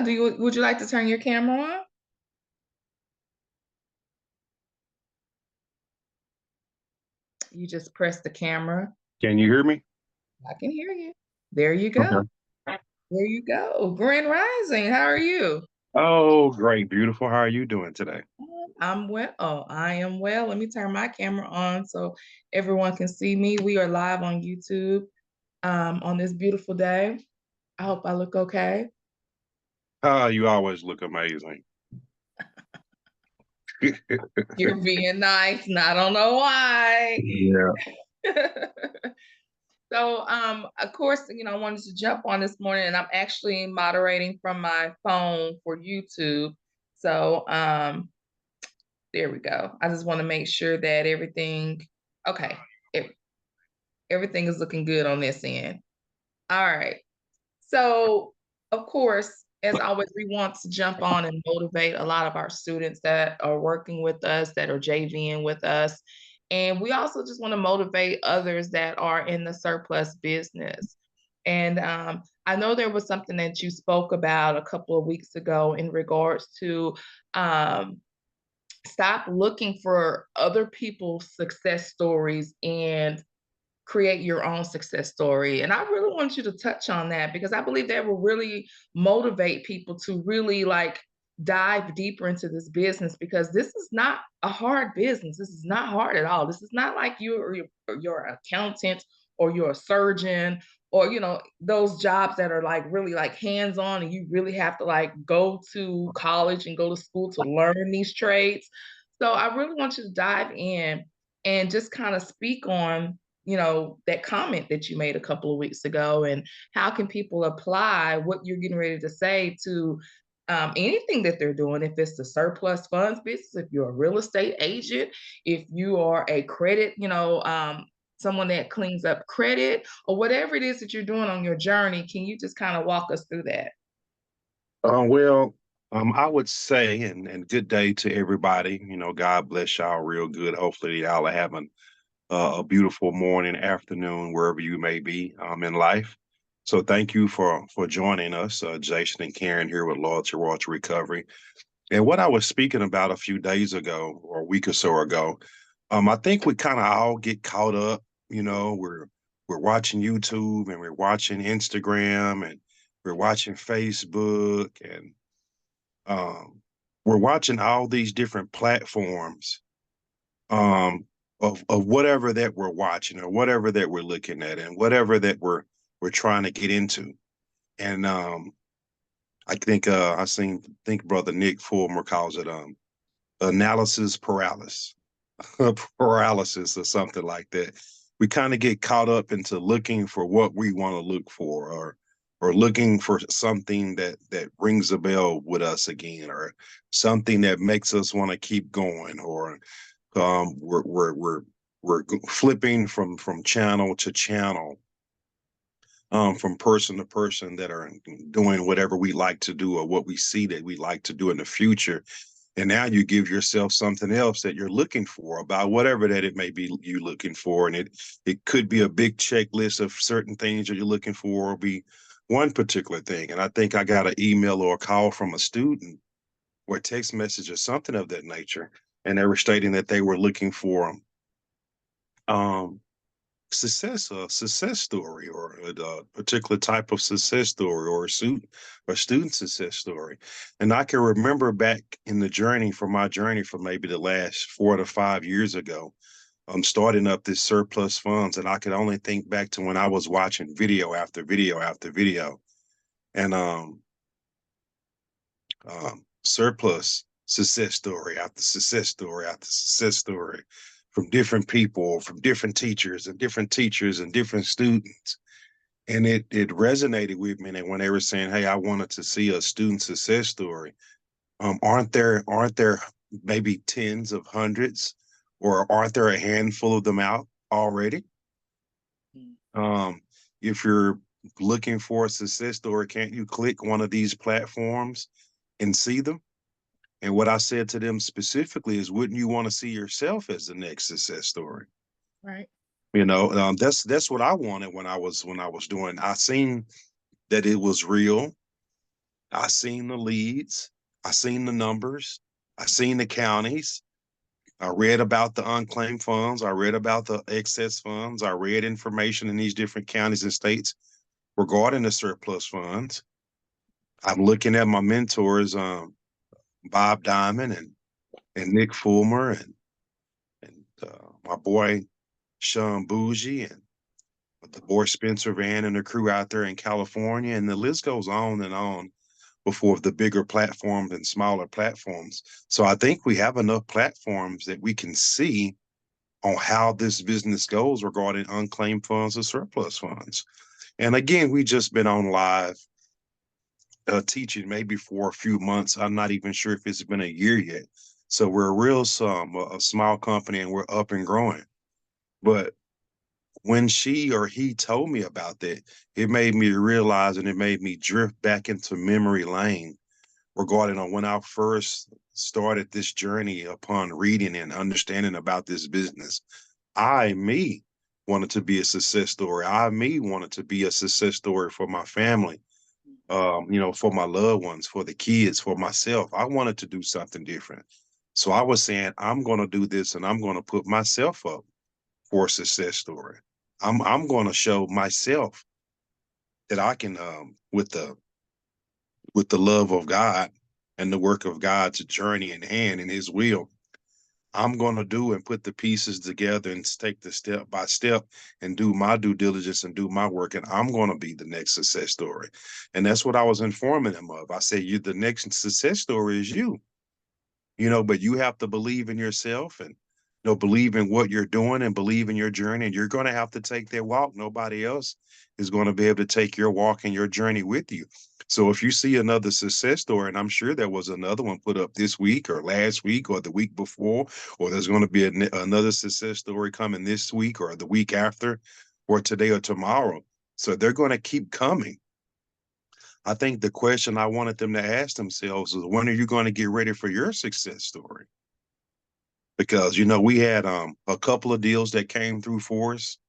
Yeah, would you like to turn your camera on? You just press the camera. Can you hear me? I can hear you. There you go. Okay. There you go. Grand Rising, how are you? Oh, great. Beautiful. How are you doing today? I'm well. Oh, I am well. Let me turn my camera on so everyone can see me. We are live on YouTube on this beautiful day. I hope I look okay. You always look amazing. You're being nice, and I don't know why. Yeah. So, of course, I wanted to jump on this morning, and I'm actually moderating from my phone for YouTube. So, there we go. I just want to make sure that okay, e- everything is looking good on this end. All right. So, of course, as always, we want to jump on and motivate a lot of our students that are working with us, that are JVing with us. And we also just want to motivate others that are in the surplus business. And I know there was something that you spoke about a couple of weeks ago in regards to um, stop looking for other people's success stories and create your own success story. And I really want you to touch on that because I believe that will really motivate people to really like dive deeper into this business because this is not a hard business. This is not hard at all. This is not like you're an accountant or you're a surgeon or those jobs that are like really like hands-on and you really have to like go to college and go to school to learn these trades. So I really want you to dive in and just kind of speak on that comment that you made a couple of weeks ago and how can people apply what you're getting ready to say to anything that they're doing, if it's the surplus funds business, if you're a real estate agent, if you are a credit, someone that cleans up credit or whatever it is that you're doing on your journey. Can you just kind of walk us through that? Well, I would say, and good day to everybody. God bless y'all real good. Hopefully, y'all are having a beautiful morning, afternoon, wherever you may be in life. So, thank you for joining us, Jason and Karen here with lrr.assetrecovery Recovery. And what I was speaking about a few days ago or a week or so ago, I think we kind of all get caught up. We're watching YouTube and we're watching Instagram and we're watching Facebook and um, we're watching all these different platforms um, of whatever that we're watching or whatever that we're looking at and whatever that we're trying to get into. And I think think Brother Nick Fulmer calls it analysis paralysis, paralysis or something like that. We kind of get caught up into looking for what we want to look for, or looking for something that rings a bell with us again, or something that makes us want to keep going, or we're flipping from channel to channel, from person to person that are doing whatever we like to do or what we see that we like to do in the future. And now you give yourself something else that you're looking for about whatever that it may be you looking for. And it could be a big checklist of certain things that you're looking for or be one particular thing. And I think I got an email or a call from a student or a text message or something of that nature. And they were stating that they were looking for um, success story or a particular type of success story or student success story. And I can remember back in the journey for my journey for maybe the last 4 to 5 years ago, starting up this surplus funds, and I could only think back to when I was watching video after video after video, and surplus success story after success story after success story from different people, from different teachers and different teachers and different students. And it resonated with me. And when they were saying, "Hey, I wanted to see a student success story," aren't there maybe tens of hundreds, or aren't there a handful of them out already? Um, if you're looking for a success story, can't you click one of these platforms and see them? And what I said to them specifically is, wouldn't you want to see yourself as the next success story? Right. That's what I wanted when I was doing. I seen that it was real. I seen the leads. I seen the numbers. I seen the counties. I read about the unclaimed funds. I read about the excess funds. I read information in these different counties and states regarding the surplus funds. I'm looking at my mentors, Bob Diamond and Nick Fulmer and my boy Sean Bougie and the boy Spencer Van and the crew out there in California. And the list goes on before the bigger platforms and smaller platforms. So I think we have enough platforms that we can see on how this business goes regarding unclaimed funds or surplus funds. And again, we just been on live teaching maybe for a few months. I'm not even sure if it's been a year yet. So we're a a small company and we're up and growing. But when she or he told me about that, it made me realize and it made me drift back into memory lane regarding on when I first started this journey upon reading and understanding about this business. Me, wanted to be a success story. Me, wanted to be a success story for my family, for my loved ones, for the kids, for myself. I wanted to do something different. So I was saying, I'm going to do this and I'm going to put myself up for a success story. I'm going to show myself that I can, with the love of God and the work of God to journey in hand in His will, I'm going to do and put the pieces together and take the step by step and do my due diligence and do my work. And I'm going to be the next success story. And that's what I was informing him of. I said, you, the next success story is you, but you have to believe in yourself and, believe in what you're doing and believe in your journey. And you're going to have to take that walk. Nobody else is going to be able to take your walk and your journey with you. So if you see another success story, and I'm sure there was another one put up this week or last week or the week before, or there's going to be another success story coming this week or the week after, or today or tomorrow. So they're going to keep coming. I think the question I wanted them to ask themselves is, when are you going to get ready for your success story? Because we had a couple of deals that came through for us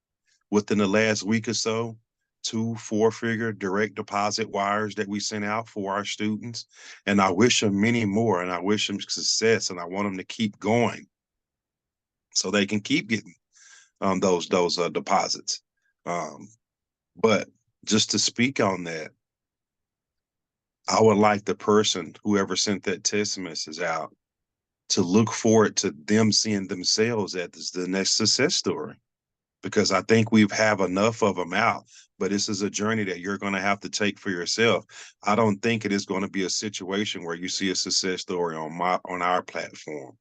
within the last week or so, 2 4-figure direct deposit wires that we sent out for our students. And I wish them many more and I wish them success and I want them to keep going so they can keep getting those deposits. Um, but just to speak on that, I would like the person, whoever sent that text message out, to look forward to them seeing themselves as the next success story, because I think we have enough of them out. But this is a journey that you're going to have to take for yourself. I don't think it is going to be a situation where you see a success story on our platform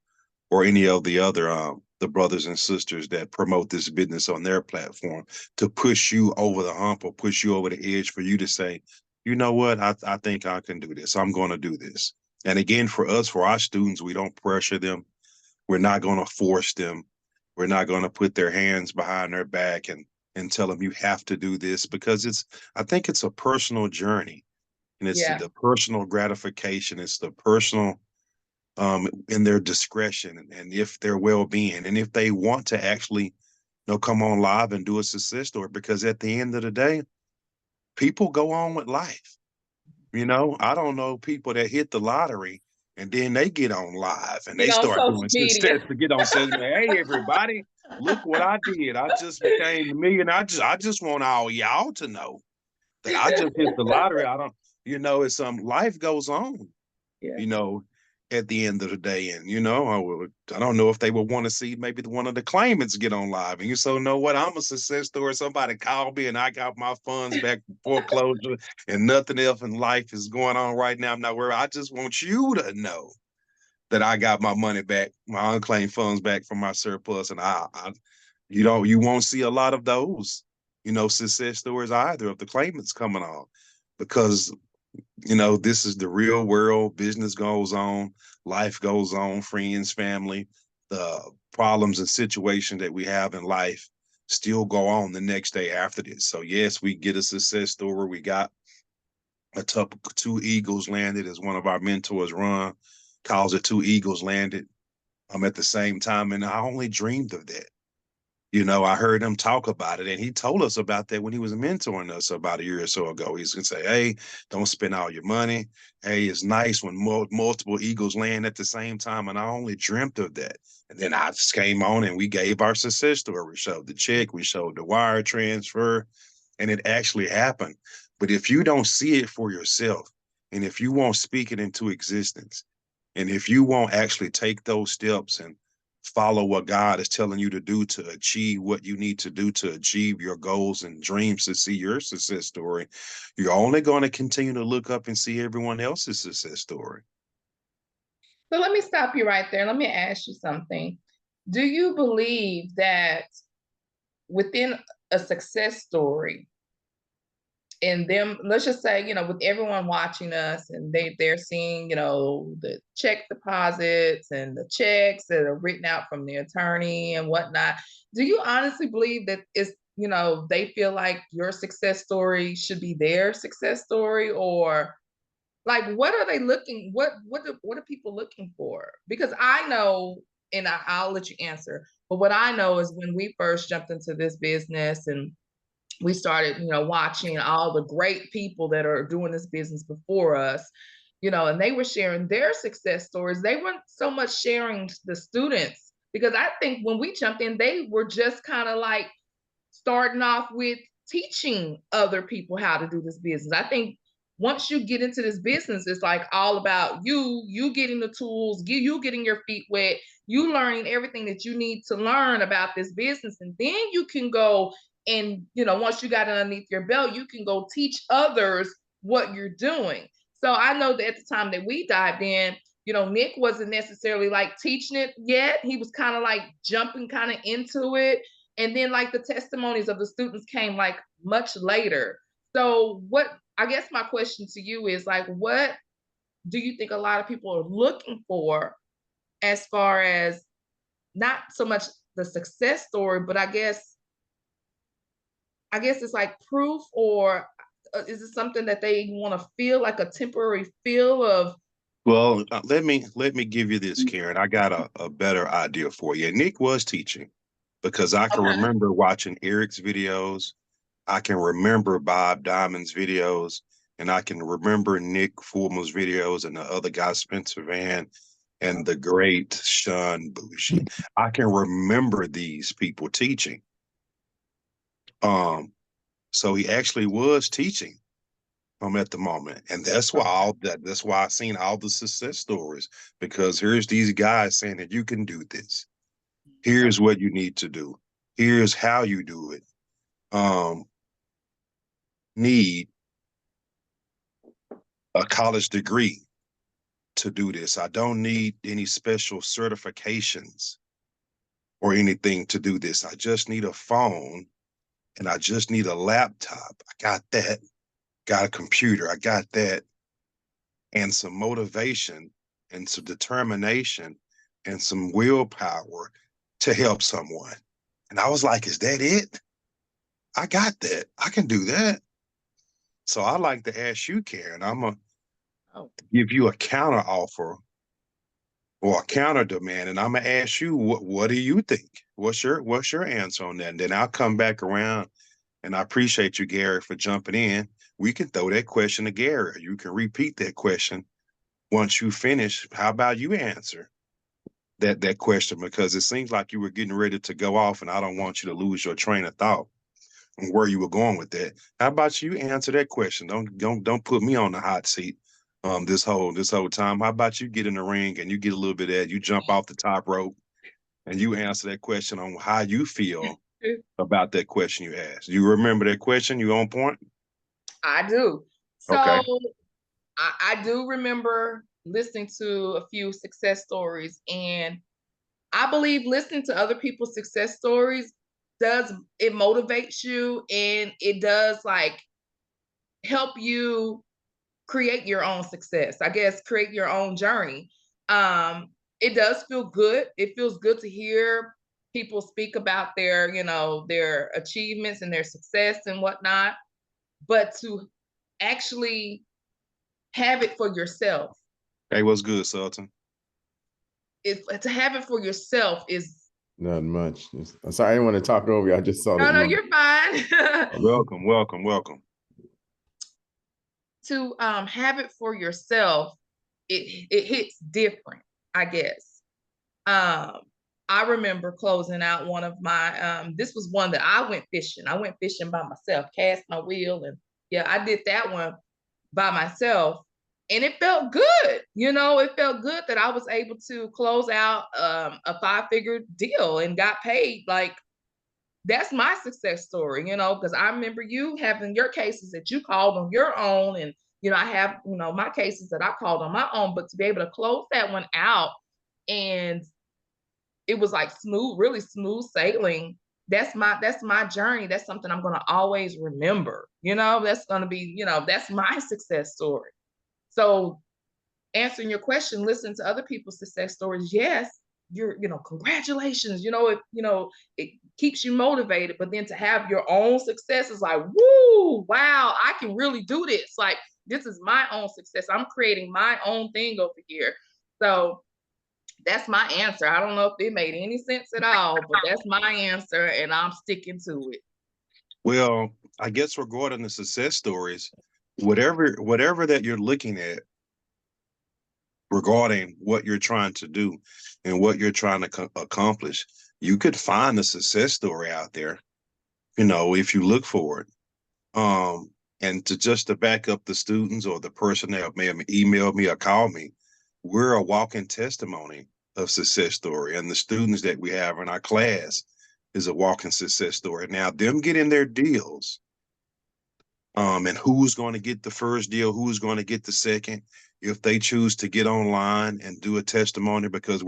or any of the other the brothers and sisters that promote this business on their platform to push you over the hump or push you over the edge for you to say, you know what, I think I can do this. I'm going to do this. And again, for us, for our students, we don't pressure them. We're not going to force them. We're not going to put their hands behind their back and tell them you have to do this, because I think it's a personal journey, and it's Yeah. the personal gratification. It's the personal in their discretion and if their well-being and if they want to actually come on live and do a success story, because at the end of the day, people go on with life. I don't know people that hit the lottery and then they get on live and Get they on start social doing media. success to get on social media. Hey, everybody, look what I did. I just became a million. I just want all y'all to know that I just hit the lottery. I don't, it's life goes on, Yeah. you know, at the end of the day. And, I don't know if they would want to see maybe one of the claimants get on live. And you so know what? I'm a success story. Somebody called me and I got my funds back from foreclosure and nothing else in life is going on right now. I'm not worried. I just want you to know that I got my money back, my unclaimed funds back from my surplus. And you won't see a lot of those, success stories either of the claimants coming on, because this is the real world. Business goes on, life goes on, friends, family, the problems and situations that we have in life still go on the next day after this. So yes, we get a success story. We got a top 2 eagles landed, as one of our mentors, Ron, calls it, 2 eagles landed. At the same time, and I only dreamed of that. I heard him talk about it, and he told us about that when he was mentoring us about a year or so ago. He's gonna say, "Hey, don't spend all your money. Hey, it's nice when multiple eagles land at the same time." And I only dreamt of that. And then I just came on, and we gave our success story. We showed the check, we showed the wire transfer, and it actually happened. But if you don't see it for yourself, and if you won't speak it into existence, and if you won't actually take those steps and follow what God is telling you to do to achieve what you need to do to achieve your goals and dreams to see your success story, you're only going to continue to look up and see everyone else's success story. So let me stop you right there. Let me ask you something. Do you believe that within a success story, and them, let's just say, with everyone watching us and they're seeing, the check deposits and the checks that are written out from the attorney and whatnot, do you honestly believe that it's, they feel like your success story should be their success story? Or like, what are they looking, what are people looking for? Because I know, and I'll let you answer, but what I know is when we first jumped into this business and we started, watching all the great people that are doing this business before us, and they were sharing their success stories. They weren't so much sharing the students, because I think when we jumped in, they were just kind of like starting off with teaching other people how to do this business. I think once you get into this business, it's like all about you getting the tools, you getting your feet wet, you learning everything that you need to learn about this business. And then you can go and, once you got it underneath your belt, you can go teach others what you're doing. So I know that at the time that we dived in, Nick wasn't necessarily like teaching it yet. He was kind of like jumping kind of into it. And then like the testimonies of the students came like much later. So what, I guess my question to you is like, what do you think a lot of people are looking for as far as not so much the success story, but I guess it's like proof, or is it something that they want to feel like a temporary feel of? Well, let me give you this, Karen. I got a better idea for you. Nick was teaching because I can Okay. remember watching Eric's videos. I can remember Bob Diamond's videos, and I can remember Nick Fulmer's videos, and the other guy, Spencer Van, and the great Sean Bougie. I can remember these people teaching. Um, so he actually was teaching at the moment. And that's why I've seen all the success stories, because here's these guys saying that you can do this. Here's what you need to do. Here's how you do it. Um, need a college degree to do this. I don't need any special certifications or anything to do this. I just need a phone and I just need a laptop. I got that. Got a computer. I got that. And some motivation and some determination and some willpower to help someone. And I was like, is that it? I got that. I can do that. So I like to ask you, Karen, I'm going to Oh, give you a counter offer or a counter demand. And I'm going to ask you, what do you think? What's your answer on that? And then I'll come back around, and I appreciate you, Gary, for jumping in. We can throw that question to Gary. You can repeat that question once you finish. How about you answer that question, because it seems like you were getting ready to go off, and I don't want you to lose your train of thought and where you were going with that. How about you answer that question? Don't put me on the hot seat this whole time. How about you get in the ring and you get a little bit of that, you jump off the top rope and you answer that question on how you feel about that question you asked. You remember that question? You on point? I do. So Okay. I do remember listening to a few success stories, and I believe listening to other people's success stories does, it motivates you, and it does like help you create your own success. I guess create your own journey. It does feel good. It feels good to hear people speak about their achievements and their success and whatnot, but to actually have it for yourself, Hey, what's good, Sultan? if to have it for yourself is, Not much. I'm sorry, I didn't want to talk over you. I just saw that No, no, you you're fine. Welcome, welcome, welcome. To have it for yourself, it hits different, I guess. Um, I remember closing out one of my this was one that I went fishing. I went fishing by myself, cast my wheel, and yeah, I did that one by myself. And it felt good. You know, it felt good that I was able to close out a 5-figure deal and got paid. Like, that's my success story, you know, because I remember you having your cases that you called on your own. And, you know, I have, you know, my cases that I called on my own, but to be able to close that one out and it was like smooth, really smooth sailing. That's my journey. That's something I'm gonna always remember. You know, that's gonna be, you know, that's my success story. So answering your question, listen to other people's success stories. Yes, you're, you know, congratulations. You know, it keeps you motivated. But then to have your own success is like, woo, wow, I can really do this. Like, this is my own success. I'm creating my own thing over here. So that's my answer. I don't know if it made any sense at all, but that's my answer, and I'm sticking to it. Well, I guess regarding the success stories, whatever that you're looking at regarding what you're trying to do and what you're trying to accomplish, you could find a success story out there, you know, if you look for it. And to just to back up the students or the person that may have emailed me or called me, we're a walking testimony of success story. And the students that we have in our class is a walking success story. Now, them getting their deals, and who's going to get the first deal, who's going to get the second, if they choose to get online and do a testimony, because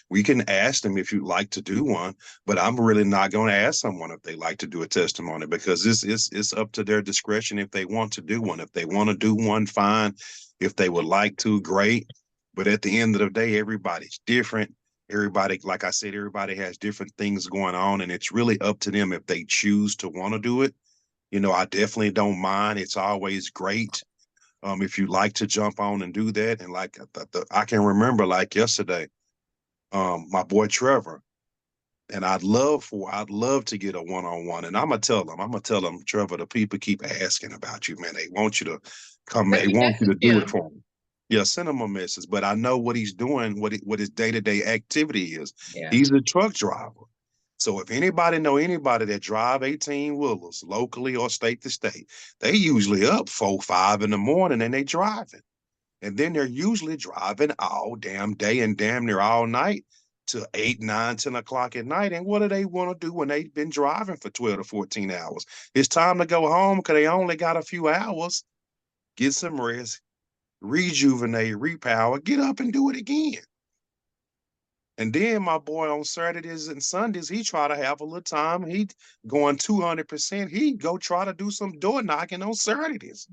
we can ask them if you'd like to do one, but I'm really not going to ask someone if they like to do a testimony, because it's up to their discretion if they want to do one. If they want to do one, fine. If they would like to, great. But at the end of the day, everybody's different. Everybody, like I said, everybody has different things going on, and it's really up to them if they choose to want to do it. You know, I definitely don't mind. It's always great, if you like to jump on and do that. And like I can remember like yesterday, my boy Trevor, and I'd love to get a one-on-one. And I'm gonna tell them, Trevor, the people keep asking about you, man. They want you to come, Let they me want you message to do it him. for them. Yeah, send him a message. But I know what he's doing, what his day-to-day activity is. Yeah. He's a truck driver. So if anybody know anybody that drive 18 wheelers locally or state to state, they usually up 4, 5 in the morning and they driving. And then they're usually driving all damn day and damn near all night to 8, 9, 10 o'clock at night. And what do they want to do when they've been driving for 12 to 14 hours? It's time to go home because they only got a few hours. Get some rest, rejuvenate, repower, get up and do it again. And then my boy on Saturdays and Sundays, he try to have a little time. He going 200%. He go try to do some door knocking on Saturdays.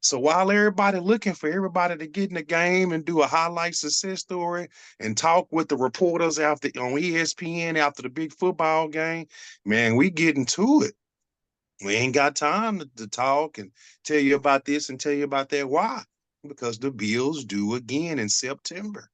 So while everybody looking for everybody to get in the game and do a highlight success story and talk with the reporters after on ESPN after the big football game, man, we getting to it. We ain't got time to talk and tell you about this and tell you about that. Why? Because the Bills due again in September.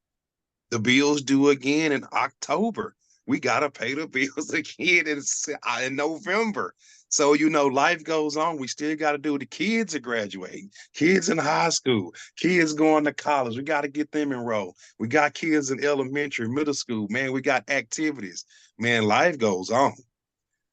The bills due again in October. We gotta pay the bills again in November. So you know, life goes on. We still got to do. The kids are graduating, kids in high school, kids going to college. We got to get them enrolled. We got kids in elementary, middle school. Man, we got activities. Man, life goes on.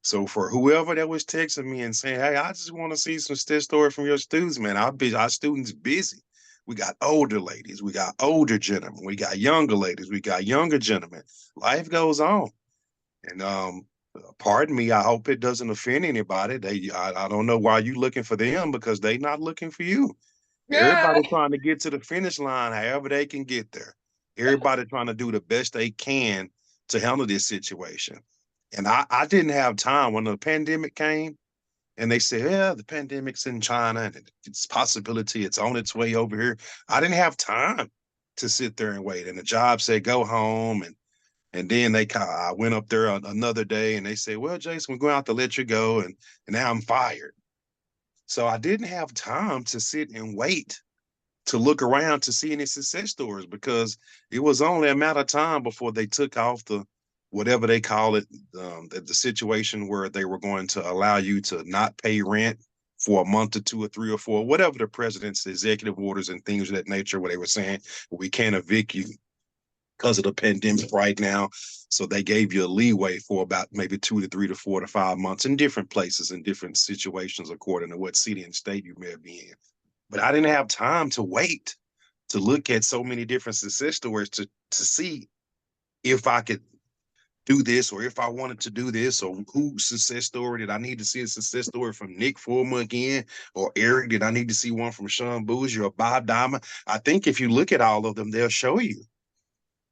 So for whoever that was texting me and saying, "Hey, I just want to see some story from your students, man. Our students busy. We got older ladies, we got older gentlemen, we got younger ladies, we got younger gentlemen. Life goes on." And pardon me, I hope it doesn't offend anybody. I don't know why you looking for them, because they not looking for you. Yeah. Everybody trying to get to the finish line, however they can get there. Everybody trying to do the best they can to handle this situation. And I didn't have time when the pandemic came and they said, yeah, the pandemic's in China and it's possibility it's on its way over here. I didn't have time to sit there and wait. And the job said, go home. And then I went up there another day and they said, well, Jason, we're going to have to let you go. And now I'm fired. So I didn't have time to sit and wait to look around to see any success stories, because it was only a matter of time before they took off whatever they call it, the situation where they were going to allow you to not pay rent for a month or two or three or four, whatever the president's executive orders and things of that nature, where they were saying, we can't evict you because of the pandemic right now. So they gave you a leeway for about maybe 2 to 3 to 4 to 5 months in different places, in different situations, according to what city and state you may be in. But I didn't have time to wait to look at so many different success stories to see if I could do this, or if I wanted to do this, or whose success story did I need to see a success story from Nick Fullman again, or Eric? Did I need to see one from Sean Bougie or Bob Diamond? I think if you look at all of them, they'll show you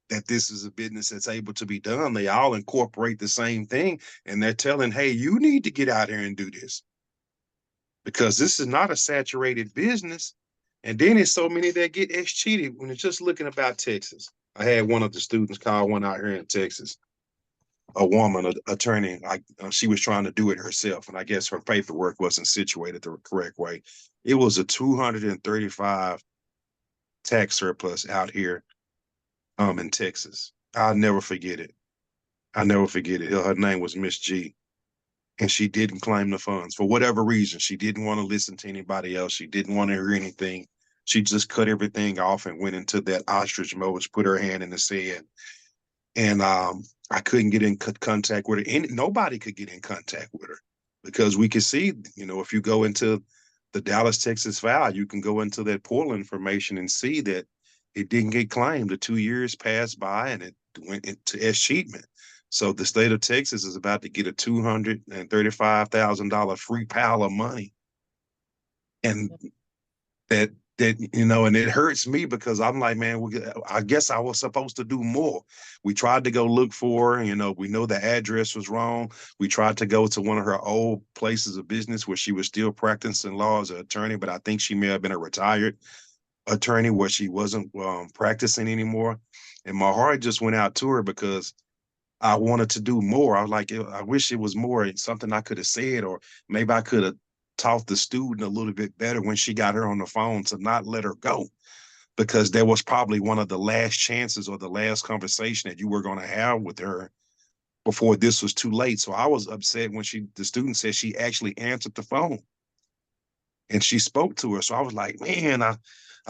that this is a business that's able to be done. They all incorporate the same thing, and they're telling, hey, you need to get out here and do this because this is not a saturated business. And then there's so many that get cheated when it's just looking about Texas. I had one of the students call one out here in Texas, a woman, an attorney. She was trying to do it herself, and I guess her paperwork wasn't situated the correct way. It was a 235 tax surplus out here in Texas. I'll never forget it. I never forget it. Her name was Miss G, and she didn't claim the funds for whatever reason. She didn't want to listen to anybody else. She didn't want to hear anything. She just cut everything off and went into that ostrich mode, put her hand in the sand. And I couldn't get in contact with her. And nobody could get in contact with her because we could see, if you go into the Dallas, Texas file, you can go into that portal information and see that it didn't get claimed. The 2 years passed by and it went into escheatment. So the state of Texas is about to get a $235,000 free pile of money. And and it hurts me because I'm like, man, I guess I was supposed to do more. We tried to go look for her, we know the address was wrong. We tried to go to one of her old places of business where she was still practicing law as an attorney, but I think she may have been a retired attorney where she wasn't practicing anymore. And my heart just went out to her because I wanted to do more. I was like, I wish it was more, something I could have said, or maybe I could have taught the student a little bit better when she got her on the phone to not let her go, because there was probably one of the last chances or the last conversation that you were going to have with her before this was too late. So I was upset when the student said she actually answered the phone and she spoke to her. So I was like, man, I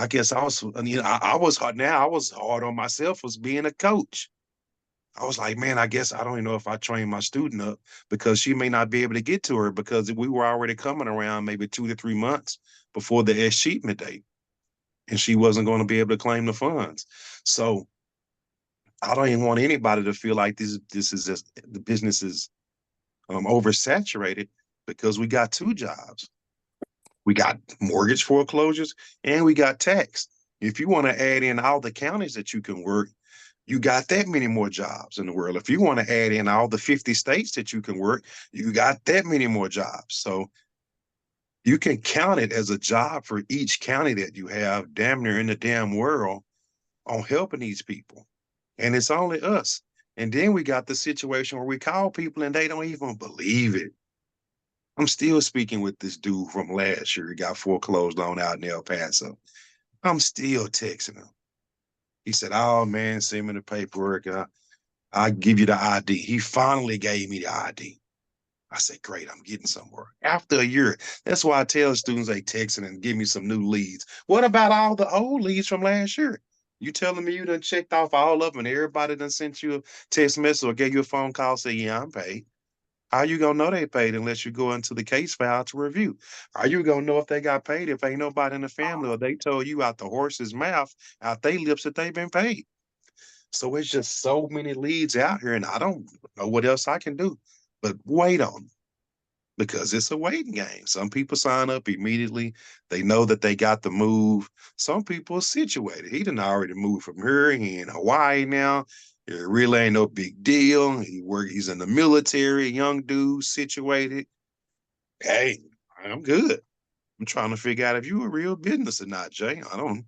guess I was, I was hard. Now I was hard on myself as being a coach. I was like, man, I guess I don't even know if I train my student up because she may not be able to get to her because we were already coming around maybe 2 to 3 months before the escheatment date, and she wasn't going to be able to claim the funds. So I don't even want anybody to feel like this is just the business is oversaturated because we got two jobs. We got mortgage foreclosures and we got tax. If you want to add in all the counties that you can work, you got that many more jobs in the world. If you want to add in all the 50 states that you can work, you got that many more jobs. So you can count it as a job for each county that you have damn near in the damn world on helping these people. And it's only us. And then we got the situation where we call people and they don't even believe it. I'm still speaking with this dude from last year. He got foreclosed on out in El Paso. I'm still texting him. He said, oh man, send me the paperwork. I'll give you the ID. He finally gave me the ID. I said, great, I'm getting somewhere. After a year, that's why I tell students they texting and give me some new leads. What about all the old leads from last year? You telling me you done checked off all of them and everybody done sent you a text message or gave you a phone call, say, yeah, I'm paid. How you gonna know they paid unless you go into the case file to review? Are you gonna know if they got paid if ain't nobody in the family or they told you out the horse's mouth, out their lips that they've been paid? So it's just so many leads out here, and I don't know what else I can do but wait on them because it's a waiting game. Some people sign up immediately. They know that they got the move. Some people are situated. He done already moved from here. He in Hawaii now. It really ain't no big deal. He's in the military, young dude, situated. Hey, I'm good. I'm trying to figure out if you a real business or not, Jay. I'm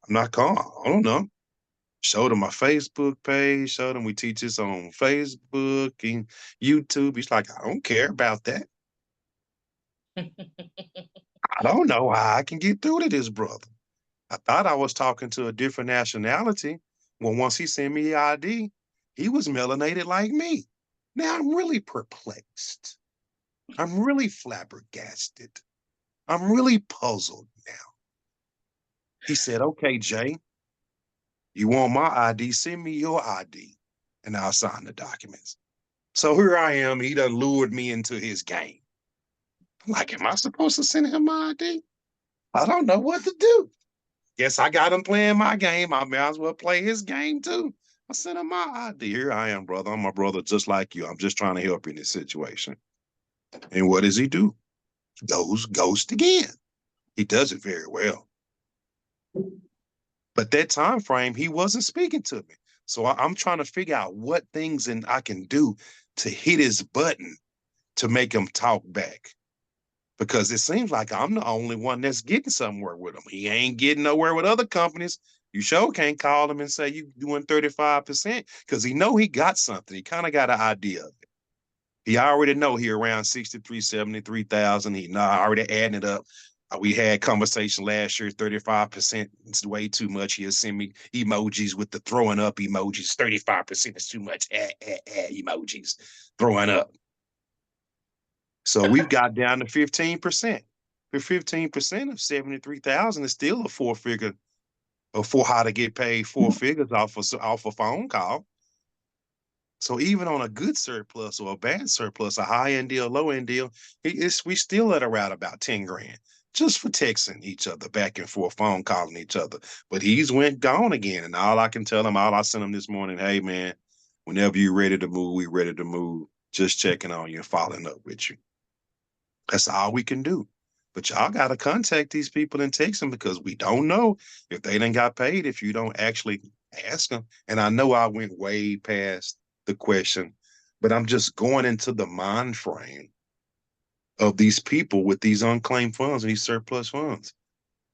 not calm. I don't know. Showed him my Facebook page, showed him we teach this on Facebook and YouTube. He's like, I don't care about that. I don't know how I can get through to this brother. I thought I was talking to a different nationality. Well, once he sent me the ID, He was melanated like me. Now I'm really perplexed. I'm really flabbergasted. I'm really puzzled now. He said, okay, Jay, you want my ID? Send me your ID and I'll sign the documents. So here I am. He done lured me into his game. I'm like, am I supposed to send him my ID? I don't know what to do. Guess I got him playing my game. I may as well play his game too. I sent him my ID. Here I am, brother. I'm a brother just like you. I'm just trying to help you in this situation. And what does he do? Goes ghost again. He does it very well. But that time frame, he wasn't speaking to me. So I'm trying to figure out what things I can do to hit his button to make him talk back. Because it seems like I'm the only one that's getting somewhere with him. He ain't getting nowhere with other companies. You sure can't call him and say you doing 35% because he know he got something. He kind of got an idea of it. He already know he around 63, 73,000. He know already adding it up. We had conversation last year, 35%. It's way too much. He'll send me emojis with the throwing up emojis. 35% is too much. Emojis. Throwing up. So we've got down to 15%. For 15% of 73,000 is still a four figure for how to get paid four figures off a phone call. So even on a good surplus or a bad surplus, a high end deal, low end deal, we still at around about 10 grand just for texting each other back and forth, phone calling each other. But he's went gone again. And all I can tell him, all I sent him this morning, hey man, whenever you're ready to move, we ready to move. Just checking on you and following up with you. That's all we can do. But y'all got to contact these people and text them because we don't know if they done got paid if you don't actually ask them. And I know I went way past the question, but I'm just going into the mind frame of these people with these unclaimed funds and these surplus funds.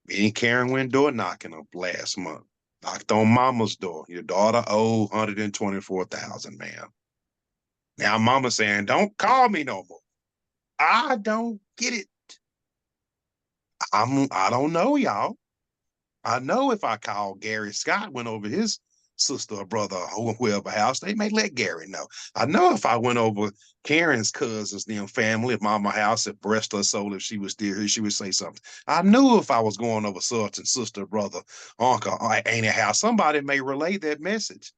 Me and Karen went door knocking up last month. Knocked on mama's door. Your daughter owed 124,000, ma'am. Now mama saying, don't call me no more. I don't get it. I don't know, y'all. I know if I call Gary Scott, went over his sister or brother or whoever house, they may let Gary know. I know if I went over Karen's cousins, them family, if mama house, if breast her soul, if she was still here, she would say something. I knew if I was going over such and sister, brother, uncle, or ain't a house, somebody may relay that message.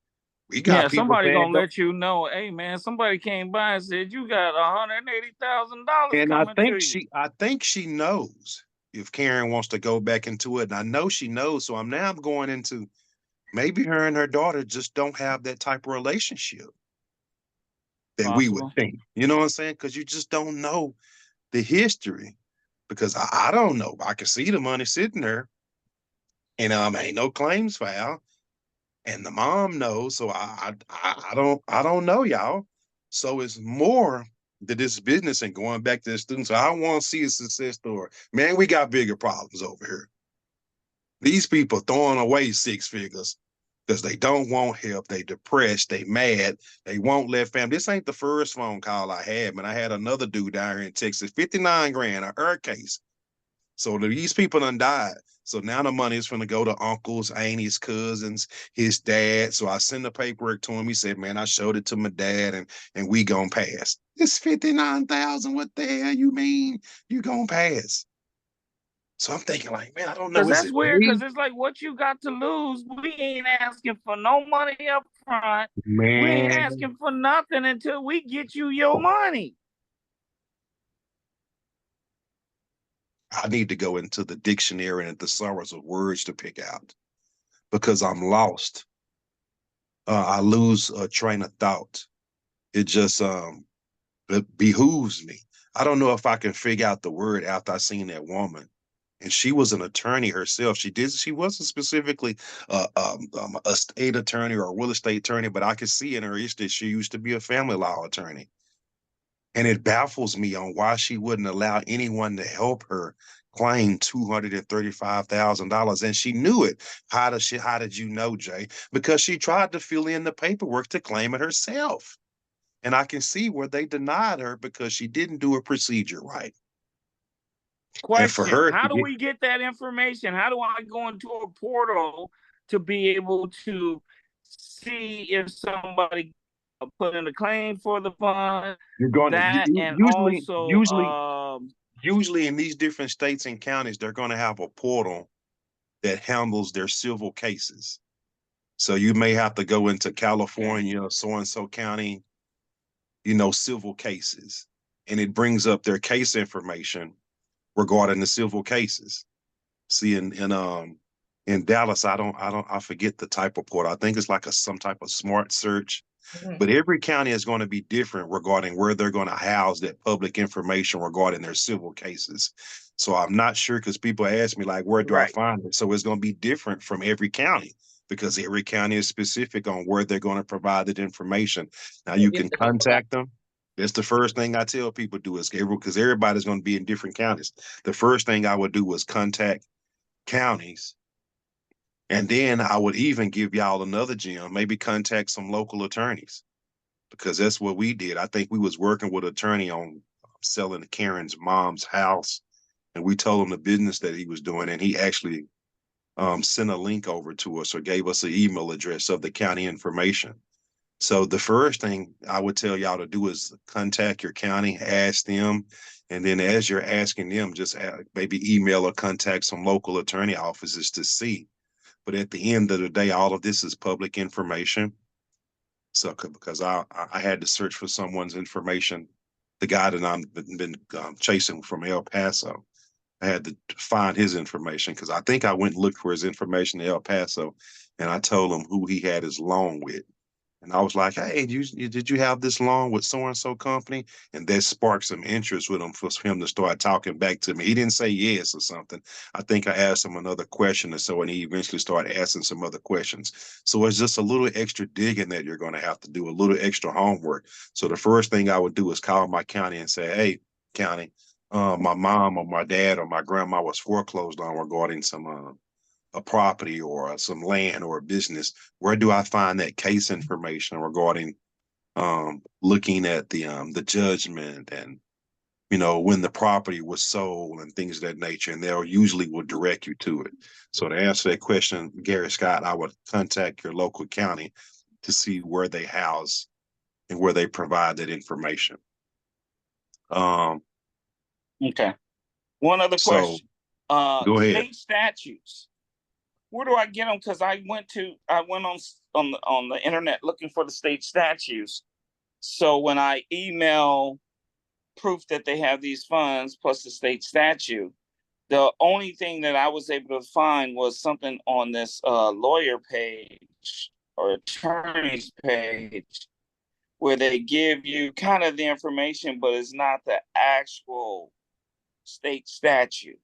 We Yeah, got people somebody saying, gonna let you know, hey man, somebody came by and said you got $180,000 and coming to you. I think she knows if Karen wants to go back into it. And I know she knows. So I'm going into maybe her and her daughter just don't have that type of relationship that we would Possible. think. You know what I'm saying? Because you just don't know the history. Because I don't know. I can see the money sitting there and ain't no claims filed. And the mom knows. So I don't know, y'all. So it's more to this business and going back to the students. So I want to see a success story. Man, we got bigger problems over here. These people throwing away six figures because they don't want help. They depressed. They mad. They won't let family. This ain't the first phone call I had, man. I had another dude down here in Texas, 59 grand, a hurt case. So these people done died. So now the money is going to go to uncles, aunties, cousins, his dad. So I sent the paperwork to him. He said, man, I showed it to my dad and we gonna pass. It's 59,000. What the hell you mean you gonna pass? So I'm thinking like, man, I don't Cause know. Is that's it weird. me? Cause it's like what you got to lose. We ain't asking for no money up front. We ain't Man, asking for nothing until we get you your money. I need to go into the dictionary and the thesaurus of words to pick out because I'm lost. I lose a train of thought. It just it behooves me. I don't know if I can figure out the word after I seen that woman. And she was an attorney herself. She wasn't specifically a state attorney or a real estate attorney, but I could see in her history she used to be a family law attorney. And it baffles me on why she wouldn't allow anyone to help her claim $235,000. And she knew it. How did you know, Jay? Because she tried to fill in the paperwork to claim it herself. And I can see where they denied her because she didn't do a procedure right. And for Question: her how to do get we get that information? How do I go into a portal to be able to see if somebody put in a claim for the fund. You're going to That and usually, also usually in these different states and counties, they're going to have a portal that handles their civil cases. So you may have to go into California, so and so county, civil cases, and it brings up their case information regarding the civil cases. See, in Dallas, I forget the type of portal. I think it's like some type of smart search. Mhm. But every county is going to be different regarding where they're going to house that public information regarding their civil cases. So I'm not sure, because people ask me, like, where do I right, find it? So it's going to be different from every county, because every county is specific on where they're going to provide that information. Now What you is can it look like? contact them. That's the first thing I tell people do, is because everybody's going to be in different counties. The first thing I would do was contact counties. And then I would even give y'all another gem, maybe contact some local attorneys, because that's what we did. I think we was working with an attorney on selling Karen's mom's house, and we told him the business that he was doing, and he actually sent a link over to us, or gave us an email address of the county information. So the first thing I would tell y'all to do is contact your county, ask them, and then as you're asking them, just maybe email or contact some local attorney offices to see. But at the end of the day, all of this is public information. So because I had to search for someone's information, the guy that I've been chasing from El Paso, I had to find his information, because I think I went and looked for his information in El Paso, and I told him who he had his loan with. And I was like, hey, did you have this loan with so-and-so company? And that sparked some interest with him, for him to start talking back to me. He didn't say yes or something. I think I asked him another question or so, and he eventually started asking some other questions. So it's just a little extra digging that you're going to have to do, a little extra homework. So the first thing I would do is call my county and say, hey, county, my mom or my dad or my grandma was foreclosed on regarding some a property or some land or a business. Where do I find that case information regarding looking at the judgment, and when the property was sold and things of that nature, and they'll usually will direct you to it. So to answer that question, Gary Scott, I would contact your local county to see where they house and where they provide that information. okay. One other So question. go ahead. State statutes. Where do I get them? Because I went on the internet looking for the state statutes. So when I email proof that they have these funds plus the state statute, the only thing that I was able to find was something on this lawyer page or attorney's page, where they give you kind of the information, but it's not the actual state statute.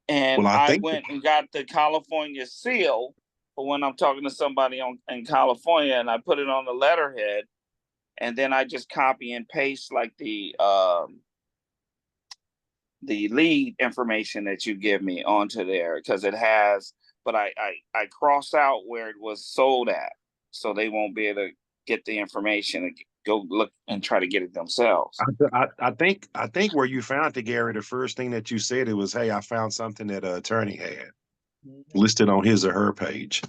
And Well, I I think went and got the California seal for when I'm talking to somebody in California, and I put it on the letterhead, and then I just copy and paste like the lead information that you give me onto there, because it has, but I cross out where it was sold at, so they won't be able to get the information and go look and try to get it themselves. I think where you found it, Gary, the first thing that you said, it was, hey, I found something that an attorney had listed on his or her page.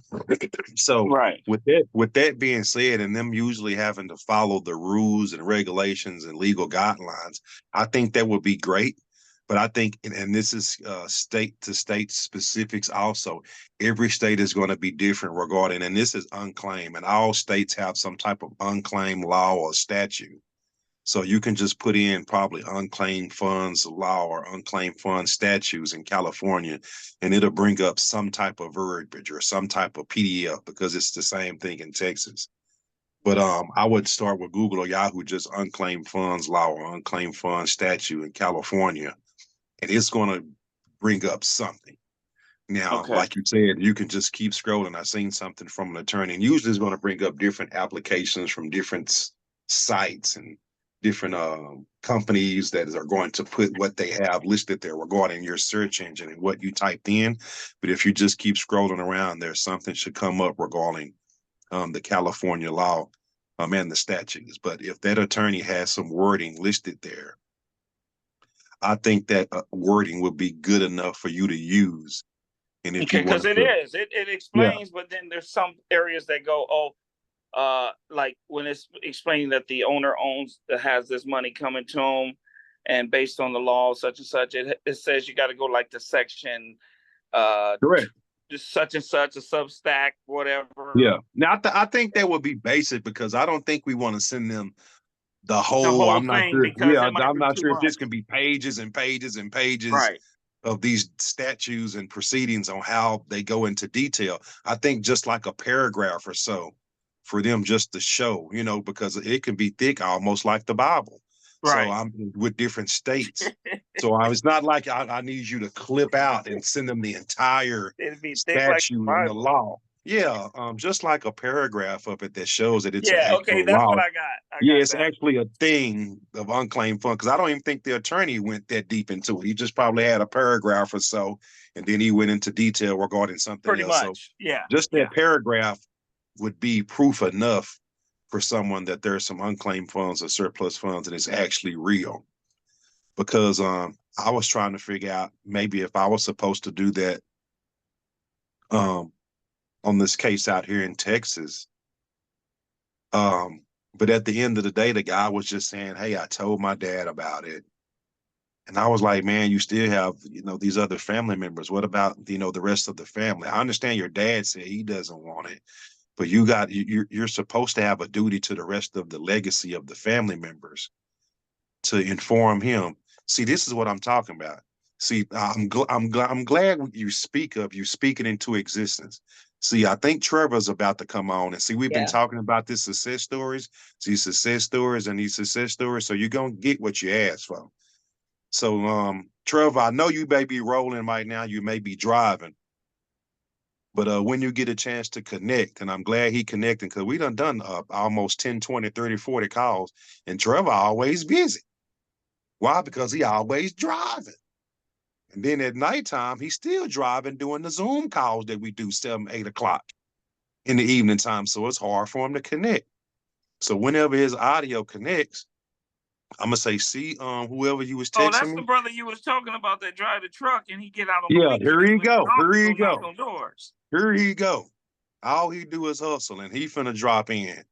So Right. with that being said, and them usually having to follow the rules and regulations and legal guidelines, I think that would be great. But I think, and this is state to state specifics also, every state is going to be different regarding, and this is unclaimed, and all states have some type of unclaimed law or statute. So you can just put in probably unclaimed funds law or unclaimed funds statutes in California, and it'll bring up some type of verbiage or some type of PDF, because it's the same thing in Texas. But I would start with Google or Yahoo, just unclaimed funds law or unclaimed funds statute in California, and it's going to bring up something. Now, Okay. like you said, you can just keep scrolling. I seen something from an attorney, and usually it's going to bring up different applications from different sites and different companies that are going to put what they have listed there regarding your search engine and what you typed in. But if you just keep scrolling around, there's something should come up regarding the California law and the statutes. But if that attorney has some wording listed there, I think that wording would be good enough for you to use And if Okay, you because wanted it to, is. It yeah, explains, but then there's some areas that go, like when it's explaining that the owner has this money coming to him, and based on the law such and such, it says you got to go like the section, correct. just such and such a Substack, whatever. Yeah. Now I think that would be basic because I don't think we want to send them the The whole. whole I'm not thing, sure. because Yeah, it might I'm be not too sure if this much. can be pages and pages and pages Right. of these statutes and proceedings on how they go into detail. I think just like a paragraph or so for them just to show, because it can be thick, almost like the Bible. So Right. I'm with different states. So it's not like I need you to clip out and send them the entire It'd be thick like the statute and the Bible. law. Yeah, just like a paragraph of it that shows that it's an Yeah. Okay, actual that's what law. I got. I Yeah, got it's that. actually a thing of unclaimed fund because I don't even think the attorney went that deep into it. He just probably had a paragraph or so, and then he went into detail regarding something Pretty else. So much. Yeah. just Yeah. that paragraph would be proof enough for someone that there's some unclaimed funds or surplus funds and it's actually real. Because I was trying to figure out maybe if I was supposed to do that um on this case out here in Texas. But at the end of the day, the guy was just saying, "Hey, I told my dad about it." And I was like, man, you still have, these other family members. What about, the rest of the family? I understand your dad said he doesn't want it, but you're supposed to have a duty to the rest of the legacy of the family members to inform him. See, this is what I'm talking about. See, I'm glad you speak it into existence. See, I think Trevor's about to come on, and see, we've been Yeah. talking about this success stories, these success stories, and these success stories. So you're gonna get what you asked for. So, Trevor, I know you may be rolling right now. You may be driving, but when you get a chance to connect, and I'm glad he connected because we done almost 10, 20, 30, 40 calls, and Trevor always busy. Why? Because he always driving. And then at nighttime, he's still driving doing the Zoom calls that we do 7, 8 o'clock in the evening time. So it's hard for him to connect. So whenever his audio connects, I'm gonna say, see, whoever you was Oh, texting that's the me. brother you was talking about that drive the truck and he get out on the Yeah, here weekends he when he's go. off Here to he go knock go. on doors. Here he go. All he do is hustle, and he finna drop in.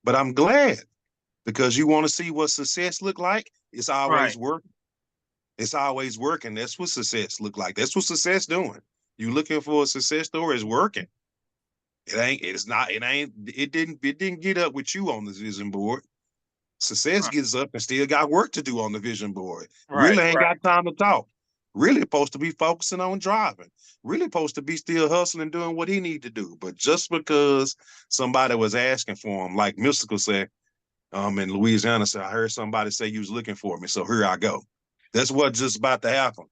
But I'm glad because you want to see what success look like. It's always Right. working. It's always working. That's what success look like. That's what success doing. You looking for a success story? It's working. It ain't. It's not. It ain't. It didn't get up with you on the vision board. Success Right. gets up and still got work to do on the vision board. Right. Really ain't Right. got time to talk. Really supposed to be focusing on driving. Really supposed to be still hustling, doing what he need to do. But just because somebody was asking for him, like Mystical said, in Louisiana said, I heard somebody say you was looking for me, so here I go. That's what's just about to happen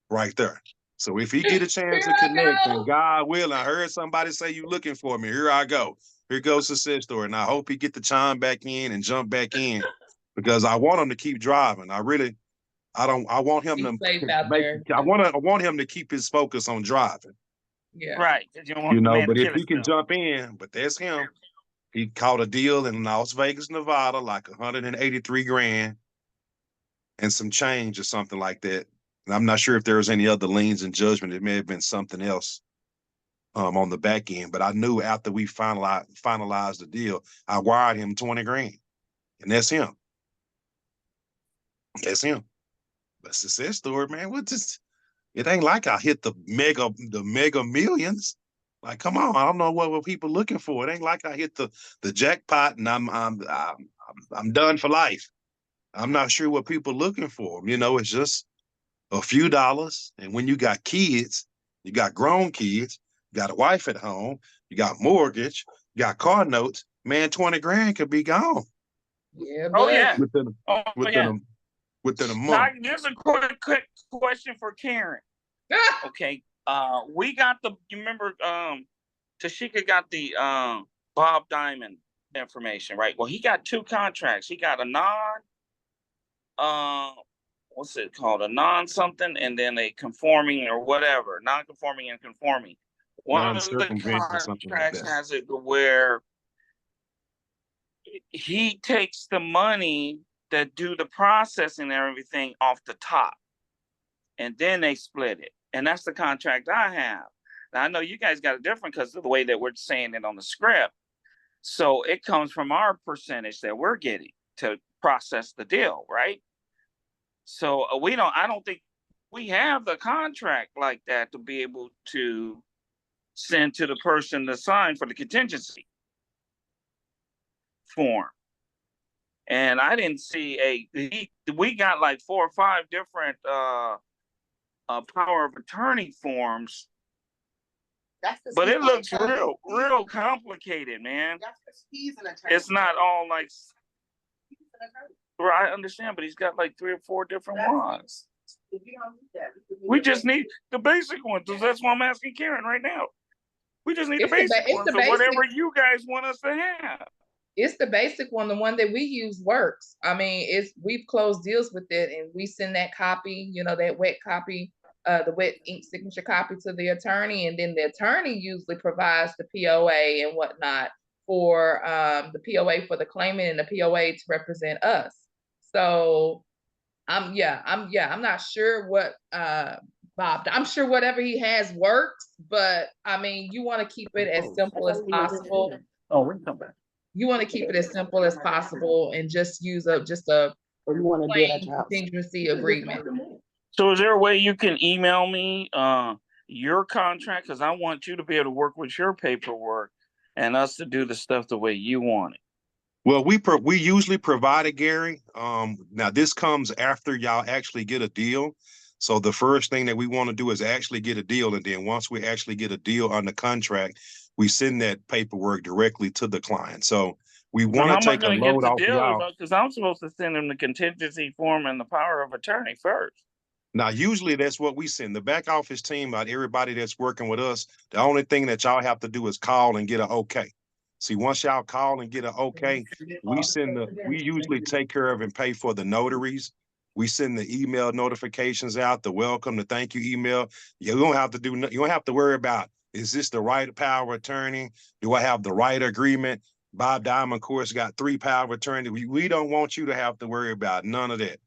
right there. So if he get a chance Here to I connect, and go. God will, I heard somebody say you looking for me. Here I go. Here goes the success story. And I hope he get the chime back in and jump back in because I want him to keep driving. I want him Be to safe out make, there. I want him to keep his focus on driving, Yeah. Right. Because you don't want the man to but if kill he can himself. jump in, but that's him. He caught a deal in Las Vegas, Nevada, like 183 grand and some change or something like that. And I'm not sure if there was any other liens and judgment. It may have been something else on the back end. But I knew after we finalized the deal, I wired him 20 grand. And that's him. That's him. But success story, man. What this? It ain't like I hit the mega millions. Like, come on, I don't know what were people looking for. It ain't like I hit the jackpot and I'm done for life. I'm not sure what people looking for. It's just a few dollars. And when you got kids, you got grown kids, you got a wife at home, you got mortgage, you got car notes, man, 20 grand could be gone Yeah, Oh buddy. yeah. within Oh within yeah. a within a Now month. here's a quick question for Karen. Okay. We got you remember Tashika got the Bob Diamond information, right? Well, he got 2 contracts. He got a uh what's it called? A non something and then a conforming or whatever, non-conforming and conforming. One of the Non-circumvent or something like contracts that. has it where he takes the money that do the processing and everything off the top, and then they split it. And that's the contract I have. Now I know you guys got it different because of the way that we're saying it on the script. So it comes from our percentage that we're getting to process the deal, right? So I don't think we have the contract like that to be able to send to the person to sign for the contingency form. And I didn't see we got like 4 or 5 different power of attorney forms. But it looks real complicated, man. He's an attorney. It's not all like, I understand, but he's got like 3 or 4 different ones. We just need the basic ones. That's why I'm asking Karen right now. We just need the basic ones, or whatever you guys want us to have. It's the basic one. The one that we use works. I mean, we've closed deals with it, and we send that copy, that wet copy, the wet ink signature copy to the attorney, and then the attorney usually provides the POA and whatnot for the POA for the claimant and the POA to represent us. So I'm not sure what Bob, I'm sure whatever he has works, but I mean, you want to keep it as simple as possible. Oh, we can come back. You want to keep it as simple as possible and just use a plain contingency agreement. So is there a way you can email me your contract? Because I want you to be able to work with your paperwork and us to do the stuff the way you want it. Well, we usually provide it, Gary. Now this comes after y'all actually get a deal. So the first thing that we want to do is actually get a deal, and then once we actually get a deal on the contract, we send that paperwork directly to the client. So we want to take a load off y'all. Because I'm supposed to send them the contingency form and the power of attorney first. Now, usually that's what we send. The back office team, about everybody that's working with us, the only thing that y'all have to do is call and get an okay. See, once y'all call and get an okay, we usually take care of and pay for the notaries. We send the email notifications out, the welcome, the thank you email. You don't have to worry about, is this the right power of attorney? Do I have the right agreement? Bob Diamond, of course, got 3 power of attorney. We don't want you to have to worry about none of that.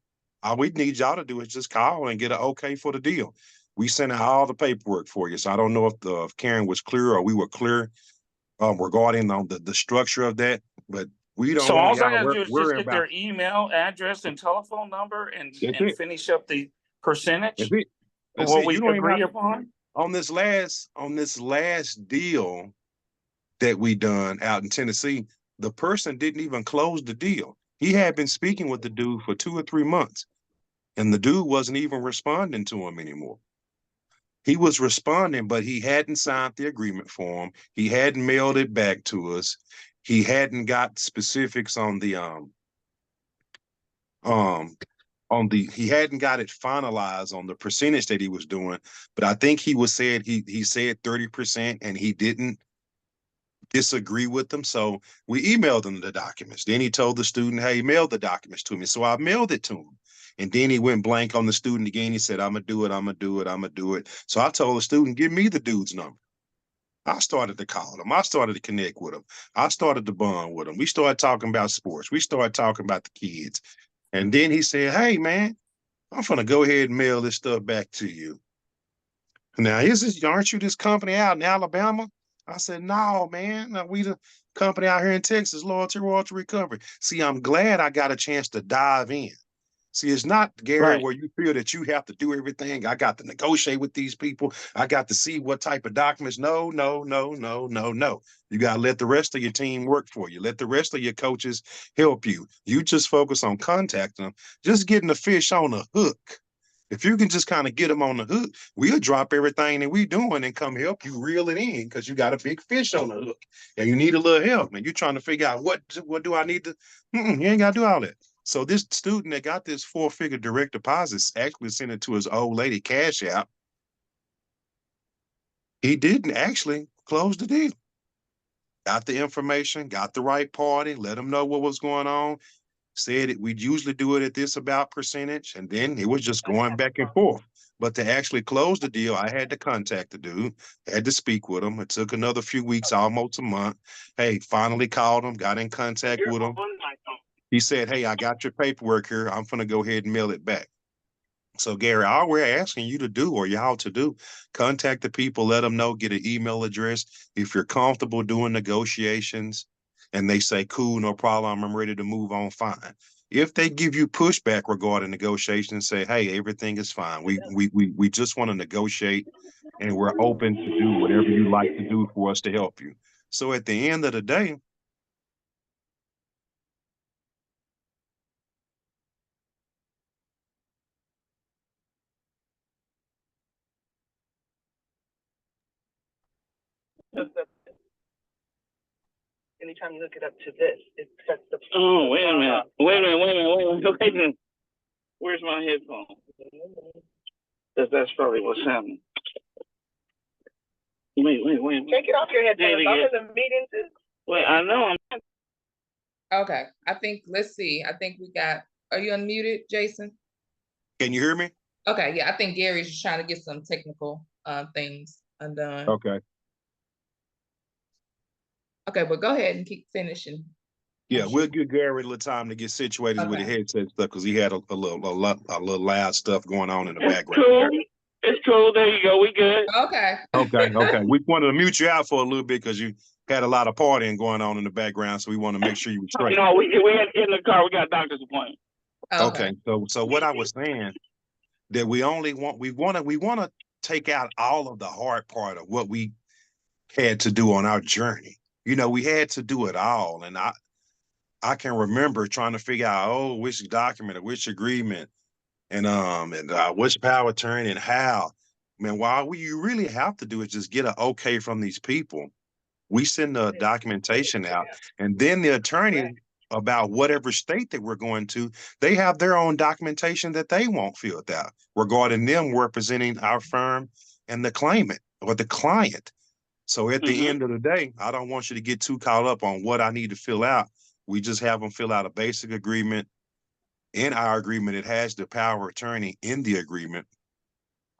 All we need y'all to do is just call and get an okay for the deal. We send out all the paperwork for you. So I don't know if Karen was clear or we were clear regarding the structure of that, but we don't. So all I have to do is just get their email address and telephone number and finish up the percentage. That's it. What we agree upon on this last deal that we done out in Tennessee. The person didn't even close the deal. He had been speaking with the dude for 2 or 3 months, and the dude wasn't even responding to him anymore. He was responding, but he hadn't signed the agreement form. He hadn't mailed it back to us. He hadn't got specifics on the he hadn't got it finalized on the percentage that he was doing. But I think he said 30%, and he didn't disagree with them. So we emailed him the documents. Then he told the student, hey, mail the documents to me. So I mailed it to him. And then he went blank on the student again. He said, I'm going to do it. I'm going to do it. I'm going to do it. So I told the student, give me the dude's number. I started to call him. I started to connect with him. I started to bond with him. We started talking about sports. We started talking about the kids. And then he said, hey, man, I'm going to go ahead and mail this stuff back to you. Now, aren't you this company out in Alabama? I said, no, man. We the company out here in Texas, Loyalty Recovery. See, I'm glad I got a chance to dive in. See, it's not, Gary, where you feel that you have to do everything. I got to negotiate with these people. I got to see what type of documents. No. You got to let the rest of your team work for you. Let the rest of your coaches help you. You just focus on contacting them, just getting the fish on the hook. If you can just kind of get them on the hook, we'll drop everything that we doing and come help you reel it in, because you got a big fish on the hook and you need a little help, man. You're trying to figure out what do I need to, you ain't got to do all that. So this student that got this 4-figure direct deposits actually sent it to his old lady Cash App. He didn't actually close the deal. Got the information, got the right party, let him know what was going on, said it, we'd usually do it at this about percentage, and then it was just going back and forth. But to actually close the deal, I had to contact the dude, had to speak with him. It took another few weeks, almost a month. Hey, finally called him, got in contact with him. He said, hey, I got your paperwork here. I'm going to go ahead and mail it back. So, Gary, all we're asking you to do, or y'all to do, contact the people, let them know, get an email address. If you're comfortable doing negotiations and they say, cool, no problem, I'm ready to move on, fine. If they give you pushback regarding negotiations, say, hey, everything is fine. We just want to negotiate, and we're open to do whatever you like to do for us to help you. So at the end of the day, anytime you hook it up to this, it sets the. Oh, wait a minute. Wait a minute. Where's my headphone? That's probably what's happening. Wait. Take it off your headphones. I'm in the meeting too. Wait, I know I'm. Okay, I think, let's see. I think we got, are you unmuted, Jason? can you hear me? Okay, yeah, I think Gary's just trying to get some technical things undone. Okay. Okay, but go ahead and keep finishing. Yeah, we'll give Gary a little time to get situated with the headset stuff because he had a little loud stuff going on in the background. Cool. It's cool. There you go. We good. Okay. Okay. We wanted to mute you out for a little bit because you had a lot of partying going on in the background, so we want to make sure you were straight. No, we in the car. We got a doctor's appointment. Okay. So what I was saying that we want to take out all of the hard part of what we had to do on our journey. You know, we had to do it all, and I can remember trying to figure out, which document or which agreement and which power attorney and how. Man, you really have to do is just get an okay from these people. We send the documentation out, and then the attorney about whatever state that we're going to, they have their own documentation that they want filled out regarding them representing our firm and the claimant or the client. So at the end of the day, I don't want you to get too caught up on what I need to fill out. We just have them fill out a basic agreement. In our agreement, it has the power of attorney in the agreement.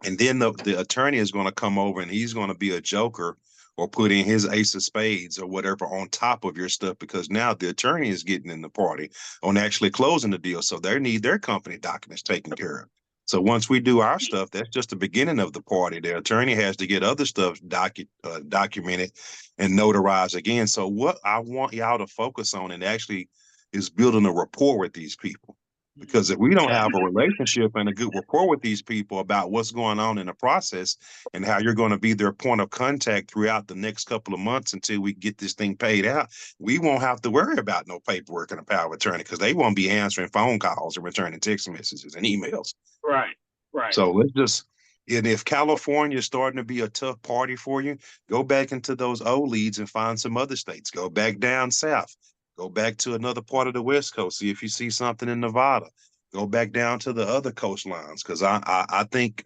And then the attorney is going to come over and he's going to be a joker or put in his ace of spades or whatever on top of your stuff, because now the attorney is getting in the party on actually closing the deal. So they need their company documents taken care of. So once we do our stuff, that's just the beginning of the party. The attorney has to get other stuff documented and notarized again. So what I want y'all to focus on and actually is building a rapport with these people. Because if we don't have a relationship and a good rapport with these people about what's going on in the process and how you're going to be their point of contact throughout the next couple of months until we get this thing paid out, we won't have to worry about no paperwork and a power of attorney because they won't be answering phone calls and returning text messages and emails. Right. So and if California is starting to be a tough party for you, go back into those old leads and find some other states. Go back down south. Go back to another part of the West Coast. See if you see something in Nevada. Go back down to the other coastlines, because I think